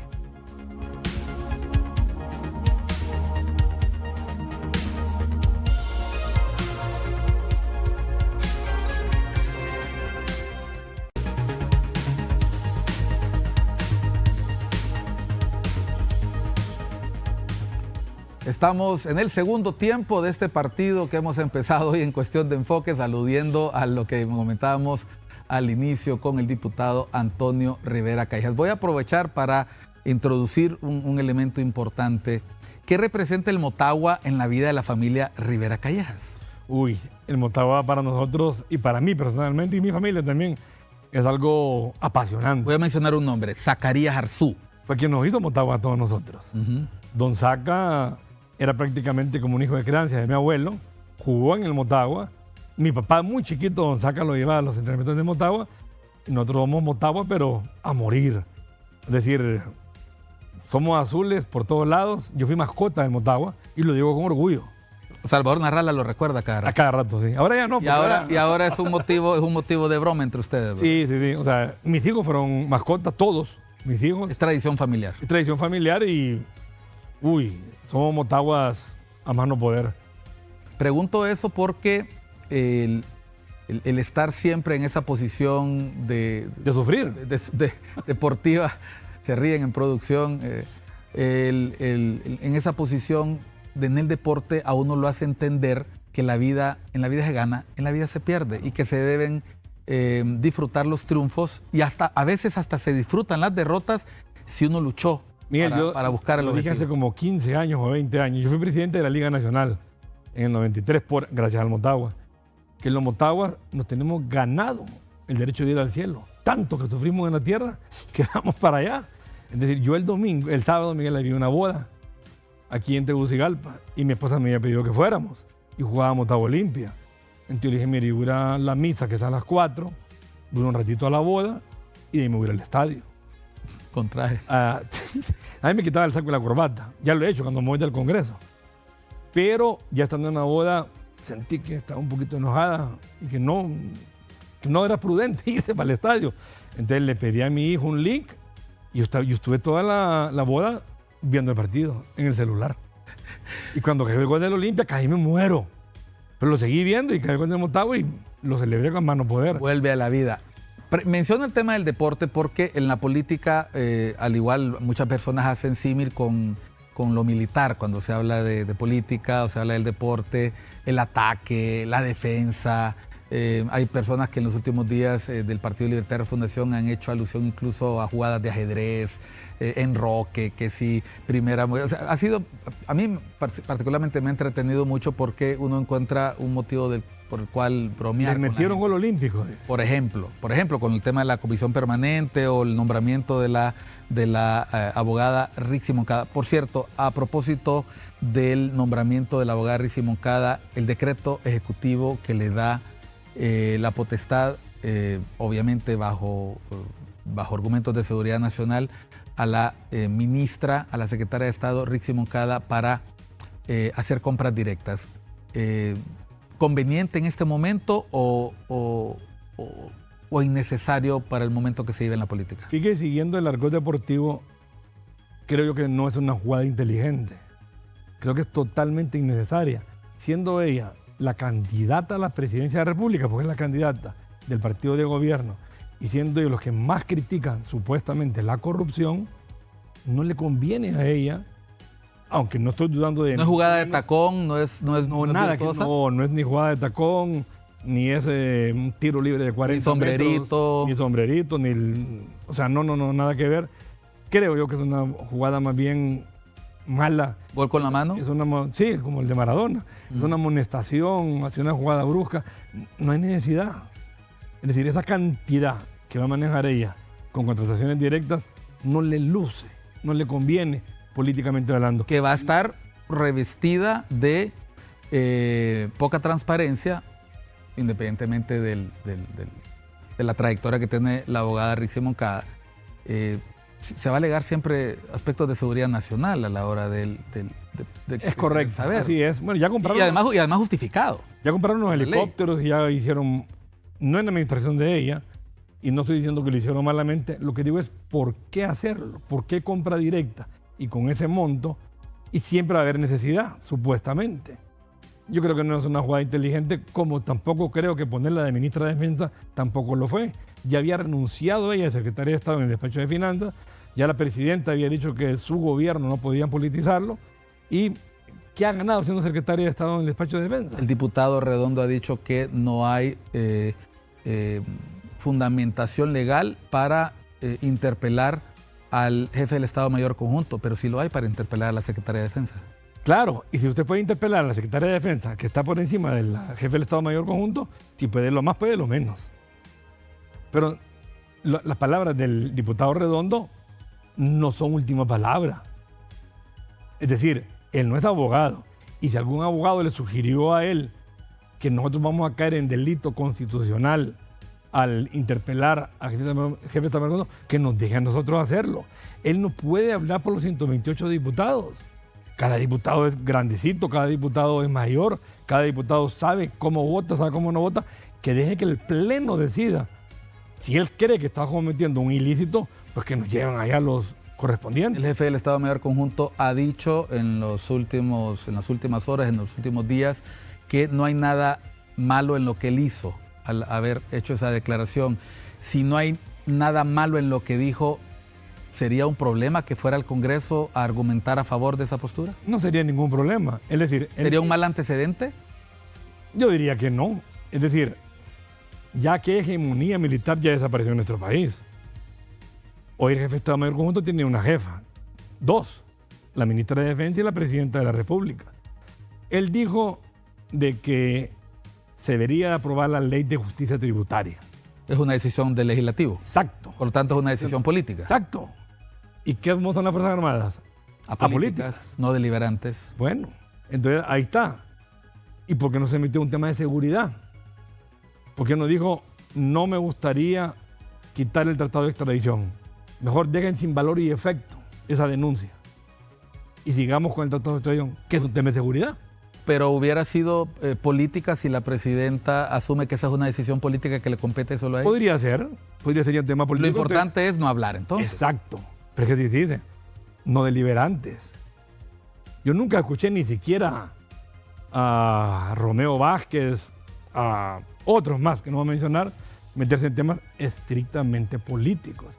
Speaker 1: Estamos en el segundo tiempo de este partido que hemos empezado hoy en Cuestión de Enfoques, aludiendo a lo que comentábamos al inicio con el diputado Antonio Rivera Callejas. Voy a aprovechar para introducir un elemento importante. ¿Qué representa el Motagua en la vida de la familia Rivera Callejas?
Speaker 2: Uy, el Motagua para nosotros y para mí personalmente y mi familia también es algo apasionante.
Speaker 1: Voy a mencionar un nombre, Zacarías Arzú.
Speaker 2: Fue quien nos hizo Motagua a todos nosotros. Don Zaca era prácticamente como un hijo de crianza de mi abuelo, jugó en el Motagua. Mi papá, muy chiquito, don Zaca lo llevaba a los entrenamientos de Motagua. Nosotros somos Motagua, pero a morir. Es decir, somos azules por todos lados. Yo fui mascota del Motagua y lo digo con orgullo.
Speaker 1: Salvador Narrala lo recuerda cada rato.
Speaker 2: A cada rato, sí. Ahora ya no.
Speaker 1: Y ahora es un motivo de broma entre ustedes, ¿verdad?
Speaker 2: Sí. O sea, mis hijos fueron mascotas, todos mis hijos.
Speaker 1: Es tradición familiar.
Speaker 2: Es tradición familiar y... Uy, somos Motaguas a más no poder.
Speaker 1: Pregunto eso porque el estar siempre en esa posición
Speaker 2: de sufrir,
Speaker 1: deportiva, se ríen en producción, en esa posición en el deporte a uno lo hace entender que en la vida se gana, en la vida se pierde y que se deben disfrutar los triunfos y a veces hasta se disfrutan las derrotas si uno luchó.
Speaker 2: Miguel,
Speaker 1: para buscar el objetivo.
Speaker 2: Dije hace como 15 años o 20 años. Yo fui presidente de la Liga Nacional en el 93 gracias al Motagua. Que en los Motaguas nos tenemos ganado el derecho de ir al cielo. Tanto que sufrimos en la tierra que vamos para allá. Es decir, yo el sábado, Miguel, le vi una boda aquí en Tegucigalpa y mi esposa me había pedido que fuéramos y jugábamos Motagua Olimpia. Entonces yo le dije, mire, yo voy a la misa que es a las 4, voy un ratito a la boda y de ahí me voy al estadio.
Speaker 1: Con traje.
Speaker 2: A mí me quitaba el saco y la corbata. Ya lo he hecho cuando me voy del Congreso. Pero ya estando en la boda, sentí que estaba un poquito enojada y que no era prudente irse para el estadio. Entonces le pedí a mi hijo un link y yo estuve toda la boda viendo el partido en el celular. Y cuando cayó el gol del Olimpia, casi me muero. Pero lo seguí viendo y cayó el gol del Motagua y lo celebré con mano poder.
Speaker 1: Vuelve a la vida. Menciono el tema del deporte porque en la política, al igual, muchas personas hacen símil con lo militar cuando se habla de política o se habla del deporte, el ataque, la defensa. Hay personas que en los últimos días del Partido Libertad de Refundación han hecho alusión incluso a jugadas de ajedrez, enroque, que sí, primera... O sea, a mí particularmente me ha entretenido mucho porque uno encuentra un motivo por el cual bromear.
Speaker 2: Le metieron gol olímpico.
Speaker 1: Por ejemplo, con el tema de la comisión permanente o el nombramiento de la abogada Rixi Moncada. Por cierto, a propósito del nombramiento de la abogada Rixi Moncada, el decreto ejecutivo que le da la potestad, obviamente bajo argumentos de seguridad nacional, a la ministra, a la secretaria de Estado Rixi Moncada para hacer compras directas. ¿Conveniente en este momento o innecesario para el momento que se vive en la política?
Speaker 2: Fíjese, siguiendo el argot deportivo, creo yo que no es una jugada inteligente. Creo que es totalmente innecesaria. Siendo ella la candidata a la presidencia de la República, porque es la candidata del partido de gobierno, y siendo ellos los que más critican supuestamente la corrupción, no le conviene a ella, aunque no estoy dudando de...
Speaker 1: No es jugada de tacón, no es
Speaker 2: nada, no es ni jugada de tacón, ni es un tiro libre de 40
Speaker 1: ni sombrerito.
Speaker 2: metros, ni sombrerito, o sea, no, nada que ver. Creo yo que es una jugada más bien mala.
Speaker 1: ¿Gol con la mano?
Speaker 2: Sí, como el de Maradona. Es una amonestación, hacia una jugada brusca. No hay necesidad. Es decir, esa cantidad que va a manejar ella con contrataciones directas no le luce, no le conviene políticamente hablando.
Speaker 1: Que va a estar revestida de poca transparencia, independientemente de la trayectoria que tiene la abogada Rixi Moncada. Se va a alegar siempre aspectos de seguridad nacional a la hora de
Speaker 2: es correcto,
Speaker 1: saber.
Speaker 2: Así es. Bueno, ya compraron,
Speaker 1: y además justificado.
Speaker 2: Ya compraron unos helicópteros y ya hicieron, no en la administración de ella, y no estoy diciendo que lo hicieron malamente, lo que digo es por qué hacerlo, por qué compra directa y con ese monto, y siempre va a haber necesidad, supuestamente. Yo creo que no es una jugada inteligente, como tampoco creo que ponerla de ministra de Defensa tampoco lo fue. Ya había renunciado ella de secretaria de Estado en el despacho de Finanzas, ya la presidenta había dicho que su gobierno no podían politizarlo, y ¿qué ha ganado siendo secretaria de Estado en el despacho de Defensa?
Speaker 1: El diputado Redondo ha dicho que no hay fundamentación legal para interpelar al jefe del Estado Mayor Conjunto, pero sí lo hay para interpelar a la secretaria de Defensa.
Speaker 2: Claro, y si usted puede interpelar a la secretaria de Defensa, que está por encima del jefe del Estado Mayor Conjunto, si puede lo más, puede lo menos. Pero las palabras del diputado Redondo no son última palabra. Es decir, él no es abogado. Y si algún abogado le sugirió a él que nosotros vamos a caer en delito constitucional al interpelar al jefe de Estado Mayor Conjunto, que nos deje a nosotros hacerlo. Él no puede hablar por los 128 diputados. Cada diputado es grandecito, cada diputado es mayor, cada diputado sabe cómo vota, sabe cómo no vota, que deje que el Pleno decida. Si él cree que está cometiendo un ilícito, pues que nos lleven allá los correspondientes.
Speaker 1: El jefe del Estado Mayor Conjunto ha dicho en las últimas horas, en los últimos días, que no hay nada malo en lo que él hizo. al haber hecho esa declaración. Si no hay nada malo en lo que dijo, ¿sería un problema que fuera al Congreso a argumentar a favor de esa postura?
Speaker 2: No sería ningún problema. Es decir,
Speaker 1: ¿Sería un mal antecedente?
Speaker 2: Yo diría que no. Es decir, ya que hegemonía militar ya desapareció en nuestro país. Hoy el jefe de Estado Mayor Conjunto tiene una jefa. 2, la ministra de Defensa y la presidenta de la República. Él dijo de que se debería aprobar la ley de justicia tributaria.
Speaker 1: Es una decisión del legislativo.
Speaker 2: Exacto.
Speaker 1: Por lo tanto, es una decisión política.
Speaker 2: Exacto. ¿Y qué son las Fuerzas Armadas?
Speaker 1: Apolíticas, no deliberantes.
Speaker 2: Bueno, entonces ahí está. ¿Y por qué no se metió un tema de seguridad? ¿Por qué no dijo, no me gustaría quitar el tratado de extradición? Mejor dejen sin valor y efecto esa denuncia. Y sigamos con el tratado de extradición, que es un tema de seguridad.
Speaker 1: Pero hubiera sido política si la presidenta asume que esa es una decisión política que le compete solo a ella.
Speaker 2: Podría ser un tema político.
Speaker 1: Lo importante es no hablar, entonces.
Speaker 2: Exacto. Pero es que dice, no deliberantes. Yo nunca escuché ni siquiera a Romeo Vázquez, a otros más que no voy a mencionar, meterse en temas estrictamente políticos.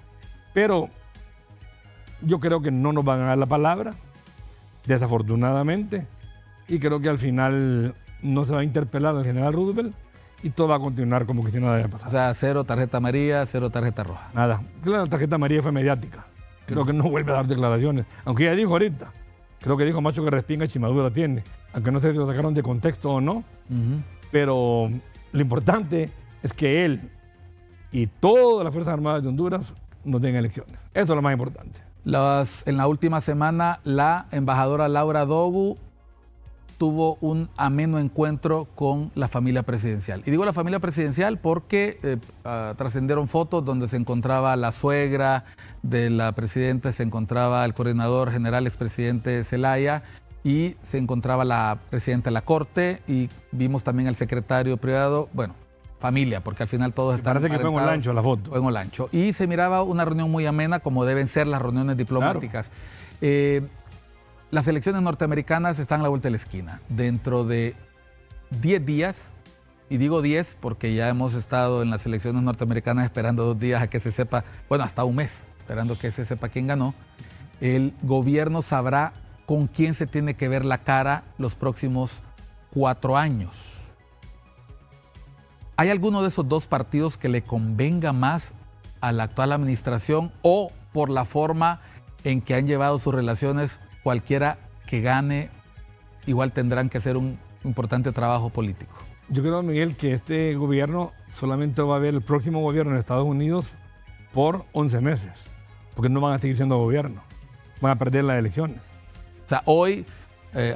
Speaker 2: Pero yo creo que no nos van a dar la palabra, desafortunadamente, y creo que al final no se va a interpelar al general Roosevelt y todo va a continuar como que si nada haya pasado.
Speaker 1: O sea, 0 tarjeta amarilla, 0 tarjeta roja.
Speaker 2: Nada. La tarjeta amarilla fue mediática. Creo que no vuelve a dar declaraciones. Aunque ella dijo ahorita, creo que dijo macho que respinga y chimadura tiene. Aunque no sé si lo sacaron de contexto o no. Pero lo importante es que él y todas las Fuerzas Armadas de Honduras no tengan elecciones. Eso es lo más importante.
Speaker 1: En la última semana, la embajadora Laura Dogu tuvo un ameno encuentro con la familia presidencial. Y digo la familia presidencial porque trascendieron fotos donde se encontraba la suegra de la presidenta, se encontraba el coordinador general, expresidente Zelaya, y se encontraba la presidenta de la Corte, y vimos también al secretario privado, bueno, familia, porque al final todos están
Speaker 2: parece que fue en Olancho la foto.
Speaker 1: Fue en Olancho. Y se miraba una reunión muy amena, como deben ser las reuniones diplomáticas. Claro. Las elecciones norteamericanas están a la vuelta de la esquina. Dentro de 10 días, y digo 10 porque ya hemos estado en las elecciones norteamericanas esperando 2 días a que se sepa, bueno, hasta un mes, esperando que se sepa quién ganó, el gobierno sabrá con quién se tiene que ver la cara los próximos 4 años. ¿Hay alguno de esos dos partidos que le convenga más a la actual administración, o por la forma en que han llevado sus relaciones, cualquiera que gane igual tendrán que hacer un importante trabajo político?
Speaker 2: Yo creo, Miguel, que este gobierno solamente va a ver el próximo gobierno en Estados Unidos por 11 meses, porque no van a seguir siendo gobierno, van a perder las elecciones.
Speaker 1: O sea, hoy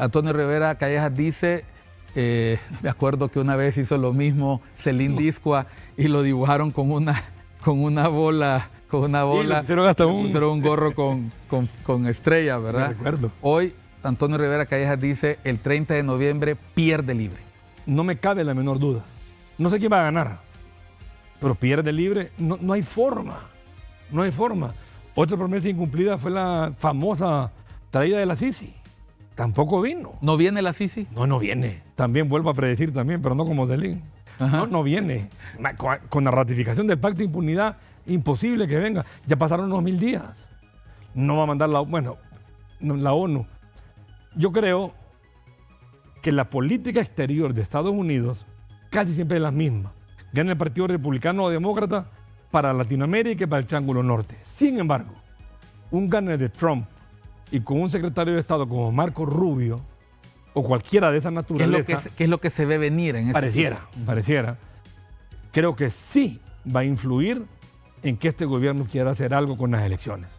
Speaker 1: Antonio Rivera Callejas dice, me acuerdo que una vez hizo lo mismo Celín Discoa y lo dibujaron con una bola. Sí, pusieron un gorro con estrella, ¿verdad?
Speaker 2: Me recuerdo.
Speaker 1: Hoy Antonio Rivera Callejas dice, el 30 de noviembre pierde libre.
Speaker 2: No me cabe la menor duda. No sé quién va a ganar, pero pierde libre. No hay forma. No hay forma. Otra promesa incumplida fue la famosa traída de la Sisi. Tampoco vino.
Speaker 1: ¿No viene la Sisi?
Speaker 2: No viene. También vuelvo a predecir también, pero no como Celín. No viene. Con la ratificación del pacto de impunidad, imposible que venga. Ya pasaron unos 1000 días. No va a mandar la ONU. Yo creo que la política exterior de Estados Unidos casi siempre es la misma. Gana el Partido Republicano o Demócrata para Latinoamérica y para el Triángulo Norte. Sin embargo, un gane de Trump y con un secretario de Estado como Marco Rubio o cualquiera de esas naturalezas...
Speaker 1: ¿Qué es lo que se ve venir en este
Speaker 2: Pareciera. Creo que sí va a influir en que este gobierno quiera hacer algo con las elecciones.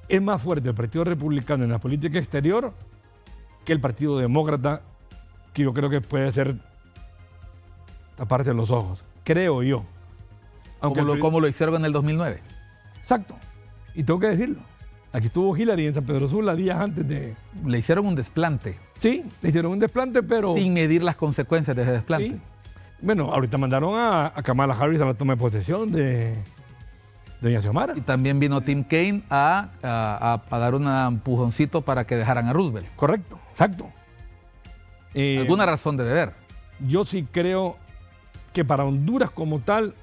Speaker 2: Es más fuerte el Partido Republicano en la política exterior que el Partido Demócrata, que yo creo que puede ser taparse los ojos. Creo yo.
Speaker 1: Como lo hicieron en el 2009.
Speaker 2: Exacto. Y tengo que decirlo. Aquí estuvo Hillary en San Pedro Sula días antes de...
Speaker 1: Le hicieron un desplante.
Speaker 2: Sí, le hicieron un desplante, pero...
Speaker 1: Sin medir las consecuencias de ese desplante.
Speaker 2: Sí. Bueno, ahorita mandaron a Kamala Harris a la toma de posesión de doña Xiomara.
Speaker 1: Y también vino Tim Kaine a dar un empujoncito para que dejaran a Roosevelt.
Speaker 2: Correcto, exacto.
Speaker 1: Alguna razón debe haber.
Speaker 2: Yo sí creo que para Honduras como tal,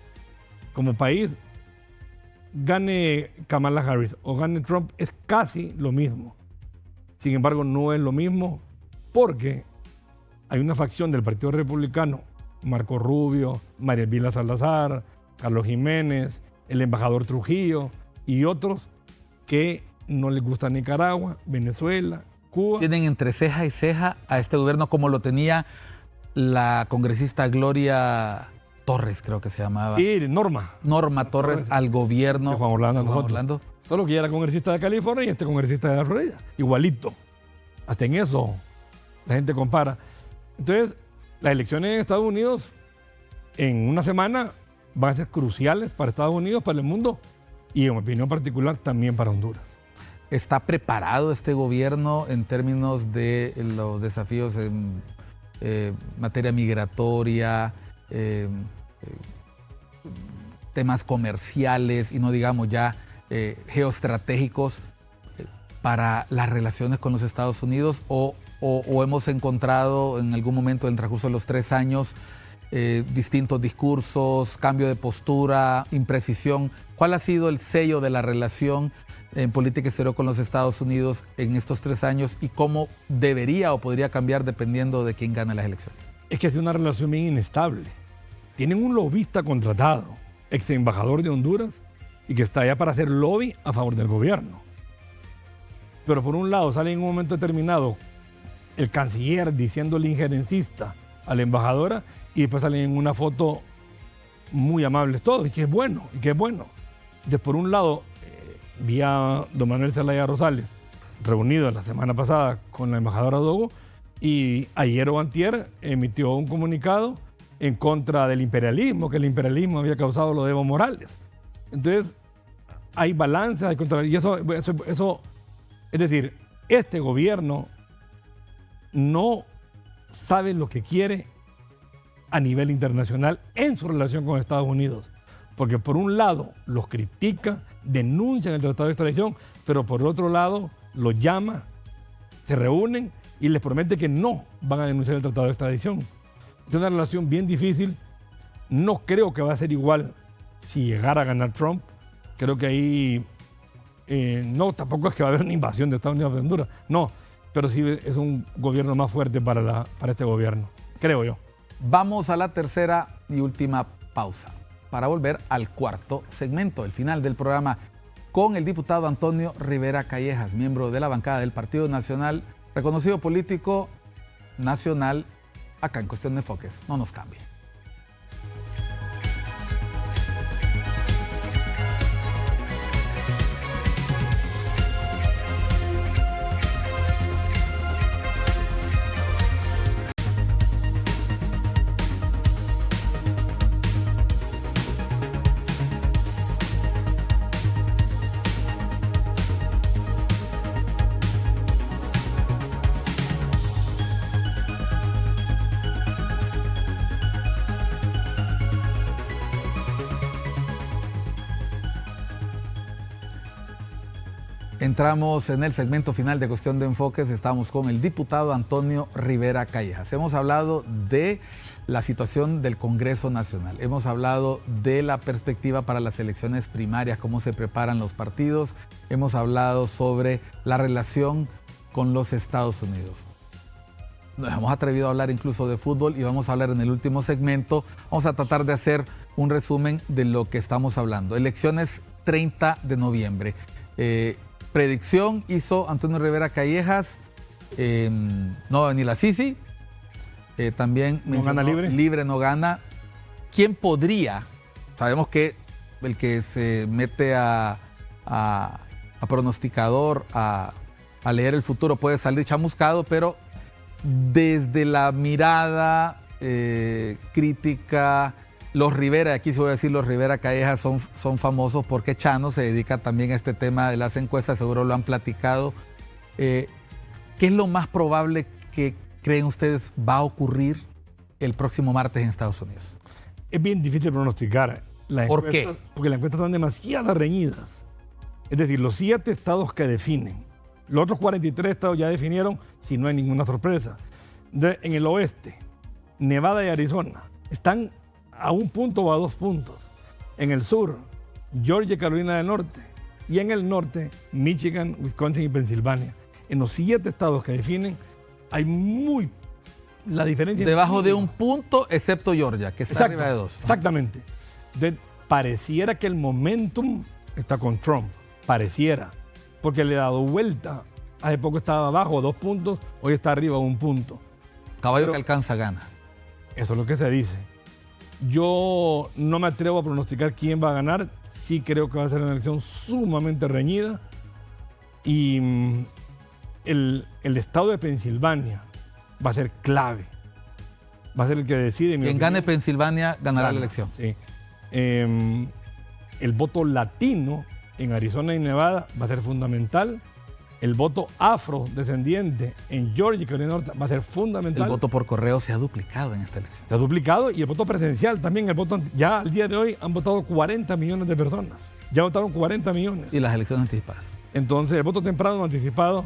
Speaker 2: como país, gane Kamala Harris o gane Trump es casi lo mismo. Sin embargo, no es lo mismo porque hay una facción del Partido Republicano, Marco Rubio, María Elvira Salazar, Carlos Jiménez, el embajador Trujillo y otros que no les gusta Nicaragua, Venezuela, Cuba.
Speaker 1: Tienen entre ceja y ceja a este gobierno como lo tenía la congresista Gloria Torres, creo que se llamaba.
Speaker 2: Sí, Norma
Speaker 1: Torres al gobierno
Speaker 2: de Juan Orlando. Solo que ella era congresista de California y este congresista de la Florida. Igualito. Hasta en eso la gente compara. Entonces, las elecciones en Estados Unidos en una semana van a ser cruciales para Estados Unidos, para el mundo y en mi opinión particular también para Honduras.
Speaker 1: ¿Está preparado este gobierno en términos de los desafíos en materia migratoria, temas comerciales y no digamos ya geoestratégicos para las relaciones con los Estados Unidos o hemos encontrado en algún momento en el transcurso de los 3 años distintos discursos, cambio de postura, imprecisión? ¿Cuál ha sido el sello de la relación en política exterior con los Estados Unidos en estos 3 años y cómo debería o podría cambiar dependiendo de quién gane las elecciones?
Speaker 2: Es que es una relación bien inestable. Tienen un lobista contratado, ex embajador de Honduras, y que está allá para hacer lobby a favor del gobierno. Pero por un lado sale en un momento determinado el canciller diciéndole injerencista a la embajadora y después salen en una foto muy amables todos, y que es bueno, Entonces, por un lado, vi a don Manuel Zelaya Rosales reunido la semana pasada con la embajadora Dogo y ayer o antier emitió un comunicado en contra del imperialismo, que el imperialismo había causado lo de Evo Morales. Entonces, hay balance, hay contra... Y eso, es decir, este gobierno no sabe lo que quiere a nivel internacional en su relación con Estados Unidos. Porque por un lado los critica, denuncian el tratado de extradición, pero por otro lado los llama, se reúnen y les promete que no van a denunciar el tratado de extradición. Es una relación bien difícil. No creo que va a ser igual si llegara a ganar Trump. Creo que ahí no, tampoco es que va a haber una invasión de Estados Unidos a Honduras. No, pero sí es un gobierno más fuerte para este gobierno, creo yo.
Speaker 1: Vamos a la tercera y última pausa para volver al cuarto segmento, el final del programa, con el diputado Antonio Rivera Callejas, miembro de la bancada del Partido Nacional, reconocido político nacional, acá en Cuestión de Enfoques. No nos cambie. Entramos en el segmento final de Cuestión de Enfoques. Estamos con el diputado Antonio Rivera Callejas. Hemos hablado de la situación del Congreso Nacional. Hemos hablado de la perspectiva para las elecciones primarias, cómo se preparan los partidos. Hemos hablado sobre la relación con los Estados Unidos. Nos hemos atrevido a hablar incluso de fútbol y vamos a hablar en el último segmento. Vamos a tratar de hacer un resumen de lo que estamos hablando. Elecciones 30 de noviembre. Predicción hizo Antonio Rivera Callejas, no va a venir la Sisi, también
Speaker 2: no gana
Speaker 1: libre no gana. ¿Quién podría? Sabemos que el que se mete a pronosticador, a leer el futuro puede salir chamuscado, pero desde la mirada crítica, los Rivera, aquí se voy a decir los Rivera Callejas son famosos porque Chano se dedica también a este tema de las encuestas, seguro lo han platicado. ¿Qué es lo más probable que creen ustedes va a ocurrir el próximo martes en Estados Unidos?
Speaker 2: Es bien difícil pronosticar.
Speaker 1: ¿Por qué?
Speaker 2: Porque las encuestas están demasiado reñidas. Es decir, los 7 estados que definen. Los otros 43 estados ya definieron si no hay ninguna sorpresa. En el oeste, Nevada y Arizona están a 1 punto o a 2 puntos. En el sur, Georgia y Carolina del Norte. Y en el norte, Michigan, Wisconsin y Pensilvania. En los 7 estados que definen, hay la diferencia.
Speaker 1: Debajo de 1 punto, excepto Georgia, que está arriba de 2.
Speaker 2: Exactamente. Entonces, pareciera que el momentum está con Trump. Pareciera. Porque le ha dado vuelta. Hace poco estaba abajo 2 puntos, hoy está arriba 1 punto.
Speaker 1: Caballo que alcanza gana.
Speaker 2: Eso es lo que se dice. Yo no me atrevo a pronosticar quién va a ganar. Sí creo que va a ser una elección sumamente reñida. Y el estado de Pensilvania va a ser clave. Va a ser el que decide.
Speaker 1: Quien gane Pensilvania ganará la elección.
Speaker 2: Sí. El voto latino en Arizona y Nevada va a ser fundamental. El voto afrodescendiente en Georgia y Carolina del Norte va a ser fundamental.
Speaker 1: El voto por correo se ha duplicado en esta elección.
Speaker 2: Se ha duplicado y el voto presencial también. Ya al día de hoy han votado 40 millones de personas. Ya votaron 40 millones.
Speaker 1: Y las elecciones anticipadas.
Speaker 2: Entonces, el voto temprano o anticipado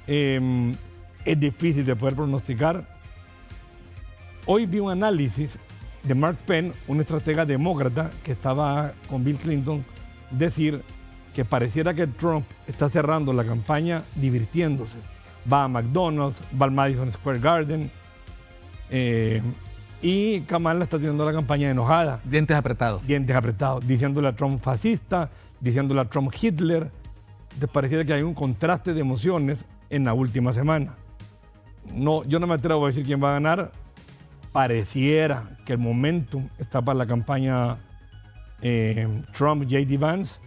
Speaker 2: es difícil de poder pronosticar. Hoy vi un análisis de Mark Penn, un estratega demócrata que estaba con Bill Clinton, decir que pareciera que Trump está cerrando la campaña divirtiéndose. Va a McDonald's, va al Madison Square Garden y Kamala está teniendo la campaña enojada.
Speaker 1: Dientes apretados.
Speaker 2: Dientes apretados, diciéndole a Trump fascista, diciéndole a Trump Hitler. Entonces pareciera que hay un contraste de emociones en la última semana. No, yo no me atrevo a decir quién va a ganar. Pareciera que el momentum está para la campaña Trump-J.D. Vance.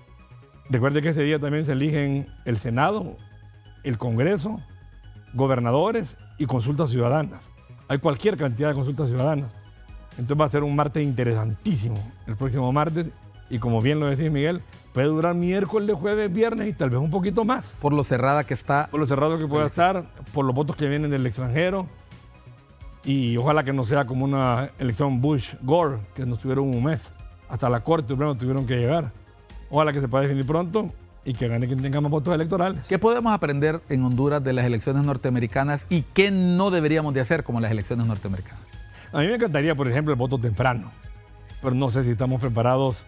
Speaker 2: Recuerde que ese día también se eligen el Senado, el Congreso, gobernadores y consultas ciudadanas. Hay cualquier cantidad de consultas ciudadanas. Entonces va a ser un martes interesantísimo el próximo martes. Y como bien lo decís, Miguel, puede durar miércoles, jueves, viernes y tal vez un poquito más.
Speaker 1: Por lo cerrada que está.
Speaker 2: Por lo cerrado que pueda estar, por los votos que vienen del extranjero. Y ojalá que no sea como una elección Bush-Gore, que nos tuvieron 1 mes. Hasta la Corte Suprema tuvieron que llegar. Ojalá que se pueda definir pronto y que gane quien tenga más votos electorales.
Speaker 1: ¿Qué podemos aprender en Honduras de las elecciones norteamericanas y qué no deberíamos de hacer como las elecciones norteamericanas?
Speaker 2: A mí me encantaría, por ejemplo, el voto temprano, pero no sé si estamos preparados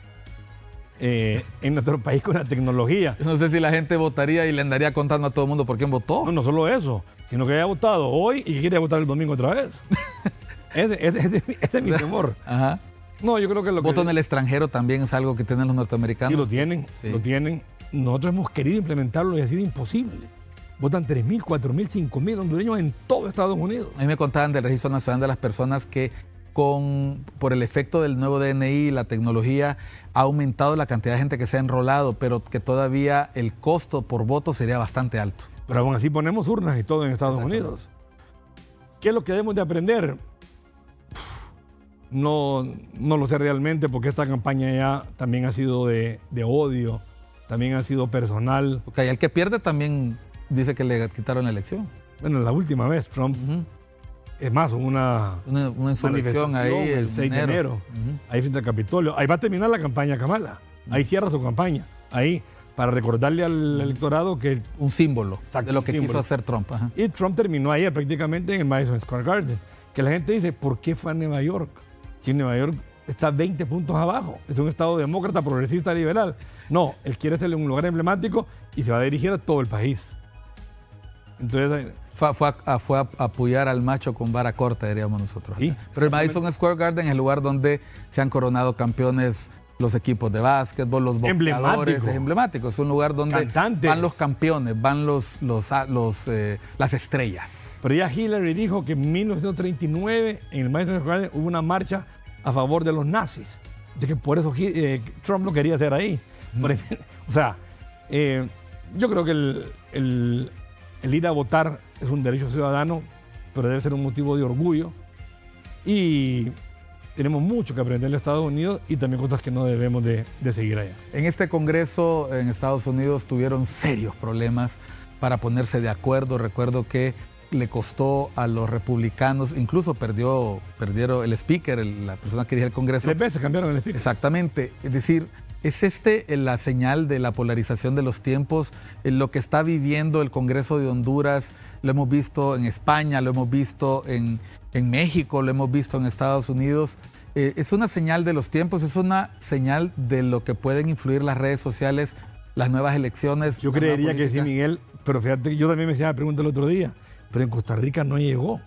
Speaker 2: en nuestro país con la tecnología.
Speaker 1: Yo no sé si la gente votaría y le andaría contando a todo el mundo por quién votó.
Speaker 2: No solo eso, sino que haya votado hoy y que quiere votar el domingo otra vez. ese es mi temor.
Speaker 1: Ajá.
Speaker 2: No, yo creo que lo
Speaker 1: voto en el extranjero también es algo que tienen los norteamericanos.
Speaker 2: Sí, lo tienen,
Speaker 1: sí.
Speaker 2: Lo tienen. Nosotros hemos querido implementarlo y ha sido imposible. Votan 3.000, 4.000, 5.000 hondureños en todo Estados Unidos.
Speaker 1: A mí me contaban del Registro Nacional de las Personas que por el efecto del nuevo DNI y la tecnología ha aumentado la cantidad de gente que se ha enrolado, pero que todavía el costo por voto sería bastante alto.
Speaker 2: Pero aún así ponemos urnas y todo en Estados Unidos. ¿Qué es lo que debemos de aprender? No lo sé realmente, porque esta campaña ya también ha sido de odio, también ha sido personal.
Speaker 1: Porque el que pierde también dice que le quitaron la elección.
Speaker 2: Bueno, la última vez Trump, es más, una
Speaker 1: insurrección ahí
Speaker 2: el 6 de enero, ahí frente al Capitolio. Ahí va a terminar la campaña Kamala, ahí cierra su campaña, ahí, para recordarle al electorado que...
Speaker 1: Un símbolo de lo que quiso hacer Trump. Ajá.
Speaker 2: Y Trump terminó ayer prácticamente en el Madison Square Garden, que la gente dice, ¿por qué fue a Nueva York? Si Nueva York está 20 puntos abajo, es un estado demócrata, progresista, liberal. No, él quiere hacerle un lugar emblemático y se va a dirigir a todo el país. Entonces...
Speaker 1: Fue a apoyar al macho con vara corta, diríamos nosotros.
Speaker 2: Sí,
Speaker 1: pero el Madison Square Garden es el lugar donde se han coronado campeones los equipos de básquetbol, los boxeadores. Es emblemático. Es un lugar donde van los campeones, van las estrellas.
Speaker 2: Pero ya Hillary dijo que en 1939 en el Madison Square Garden hubo una marcha a favor de los nazis. De que por eso Trump lo quería hacer ahí. O sea, yo creo que el ir a votar es un derecho ciudadano, pero debe ser un motivo de orgullo. Y tenemos mucho que aprender en Estados Unidos y también cosas que no debemos de seguir allá.
Speaker 1: En este Congreso en Estados Unidos tuvieron serios problemas para ponerse de acuerdo. Recuerdo que le costó a los republicanos, incluso perdieron el speaker, la persona que dirige el Congreso.
Speaker 2: 3 veces cambiaron el speaker.
Speaker 1: Exactamente. Es decir, ¿es la señal de la polarización de los tiempos? Lo que está viviendo el Congreso de Honduras, lo hemos visto en España, lo hemos visto en México, lo hemos visto en Estados Unidos. es una señal de los tiempos, es una señal de lo que pueden influir las redes sociales, las nuevas elecciones.
Speaker 2: Yo creería que sí, Miguel, pero fíjate que yo también me hacía la pregunta el otro día, pero en Costa Rica no llegó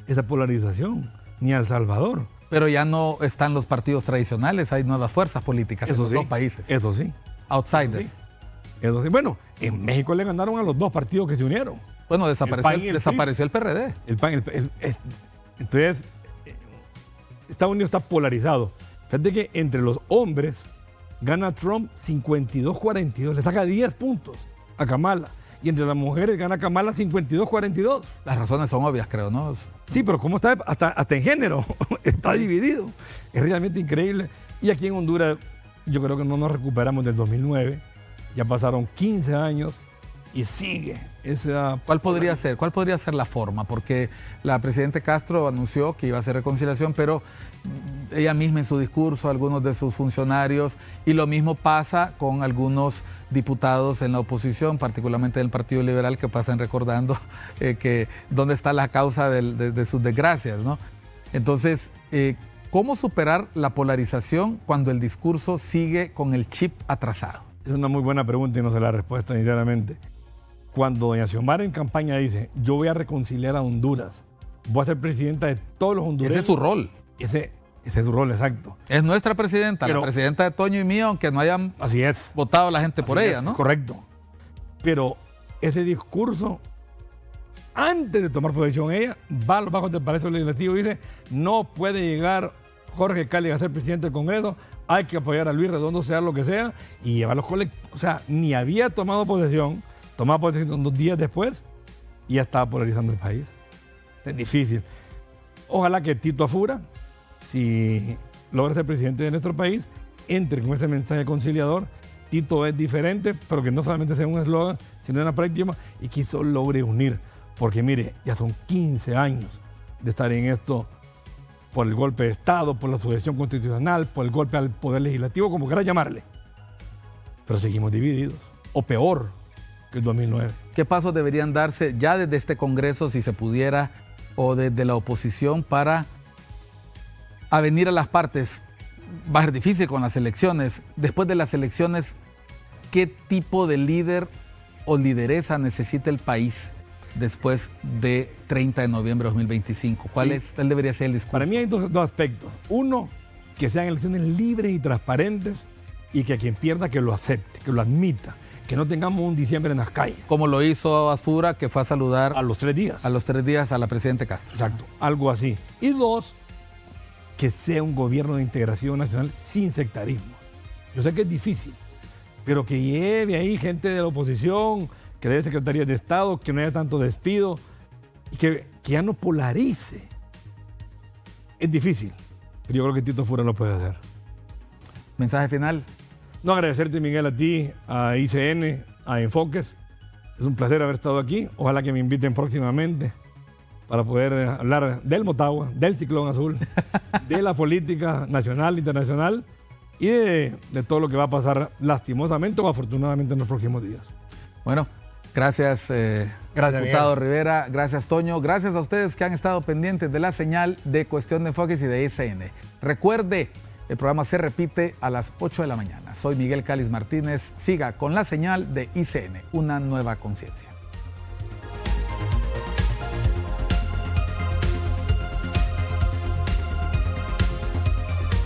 Speaker 2: esa polarización, ni a El Salvador.
Speaker 1: Pero ya no están los partidos tradicionales, hay nuevas fuerzas políticas en los dos países.
Speaker 2: Eso sí.
Speaker 1: Outsiders.
Speaker 2: Eso sí. Bueno, en México le ganaron a los dos partidos que se unieron.
Speaker 1: Bueno, desapareció el PRD.
Speaker 2: Entonces, Estados Unidos está polarizado. Fíjate que entre los hombres gana Trump 52-42, le saca 10 puntos a Kamala. Y entre las mujeres gana Kamala 52-42.
Speaker 1: Las razones son obvias, creo, ¿no?
Speaker 2: Sí, pero ¿cómo está? Hasta en género está dividido. Es realmente increíble. Y aquí en Honduras yo creo que no nos recuperamos del 2009. Ya pasaron 15 años y sigue esa...
Speaker 1: ¿Cuál podría ser la forma? Porque la presidenta Castro anunció que iba a hacer reconciliación, pero ella misma en su discurso, algunos de sus funcionarios, y lo mismo pasa con algunos diputados en la oposición, particularmente del Partido Liberal, que pasan recordando que dónde está la causa de sus desgracias, ¿no? Entonces, ¿cómo superar la polarización cuando el discurso sigue con el chip atrasado?
Speaker 2: Es una muy buena pregunta y no sé la respuesta, sinceramente. Cuando doña Xiomara en campaña dice, yo voy a reconciliar a Honduras, voy a ser presidenta de todos los hondureños.
Speaker 1: Ese es su rol.
Speaker 2: Ese es su rol, exacto.
Speaker 1: Es nuestra presidenta, pero, la presidenta de Toño y mía, aunque no hayan votado la gente por ella, ¿no?
Speaker 2: Correcto. Pero ese discurso, antes de tomar posesión ella, va a los bajos del Palacio Legislativo y dice, no puede llegar Jorge Cali a ser presidente del Congreso, hay que apoyar a Luis Redondo, sea lo que sea, y llevar los colectivos. O sea, ni había tomado posesión, tomaba posesión 2 días después y ya estaba polarizando el país. Es difícil. Ojalá que Tito Afura, si logra ser presidente de nuestro país, entre con ese mensaje conciliador. Tito es diferente, pero que no solamente sea un eslogan, sino una práctica, y que eso logre unir. Porque mire, ya son 15 años de estar en esto, por el golpe de Estado, por la sucesión constitucional, por el golpe al poder legislativo, como quiera llamarle. Pero seguimos divididos, o peor que el 2009.
Speaker 1: ¿Qué pasos deberían darse ya desde este Congreso, si se pudiera, o desde la oposición, para avenir a las partes? Va a ser difícil con las elecciones. Después de las elecciones, ¿qué tipo de líder o lideresa necesita el país después de 30 de noviembre de 2025? ¿Cuál debería ser el discurso?
Speaker 2: Para mí hay dos aspectos. Uno, que sean elecciones libres y transparentes y que quien pierda que lo acepte, que lo admita, que no tengamos un diciembre en las calles.
Speaker 1: Como lo hizo Afura, que fue a saludar
Speaker 2: a los 3 días.
Speaker 1: A los 3 días a la presidenta Castro.
Speaker 2: Exacto, algo así. Y dos, que sea un gobierno de integración nacional sin sectarismo. Yo sé que es difícil, pero que lleve ahí gente de la oposición, que dé secretarías de Estado, que no haya tanto despido, y que ya no polarice. Es difícil, pero yo creo que Tito Afura lo puede hacer.
Speaker 1: ¿Mensaje final?
Speaker 2: No, agradecerte, Miguel, a ti, a ICN, a Enfoques. Es un placer haber estado aquí. Ojalá que me inviten próximamente para poder hablar del Motagua, del Ciclón Azul, de la política nacional, internacional y de todo lo que va a pasar lastimosamente o afortunadamente en los próximos días.
Speaker 1: Bueno, gracias,
Speaker 2: gracias
Speaker 1: diputado
Speaker 2: Miguel.
Speaker 1: Rivera, gracias Toño, gracias a ustedes que han estado pendientes de la señal de Cuestión de Enfoques y de ICN. Recuerde, el programa se repite a las 8 de la mañana. Soy Miguel Cáliz Martínez. Siga con la señal de ICN, una nueva conciencia.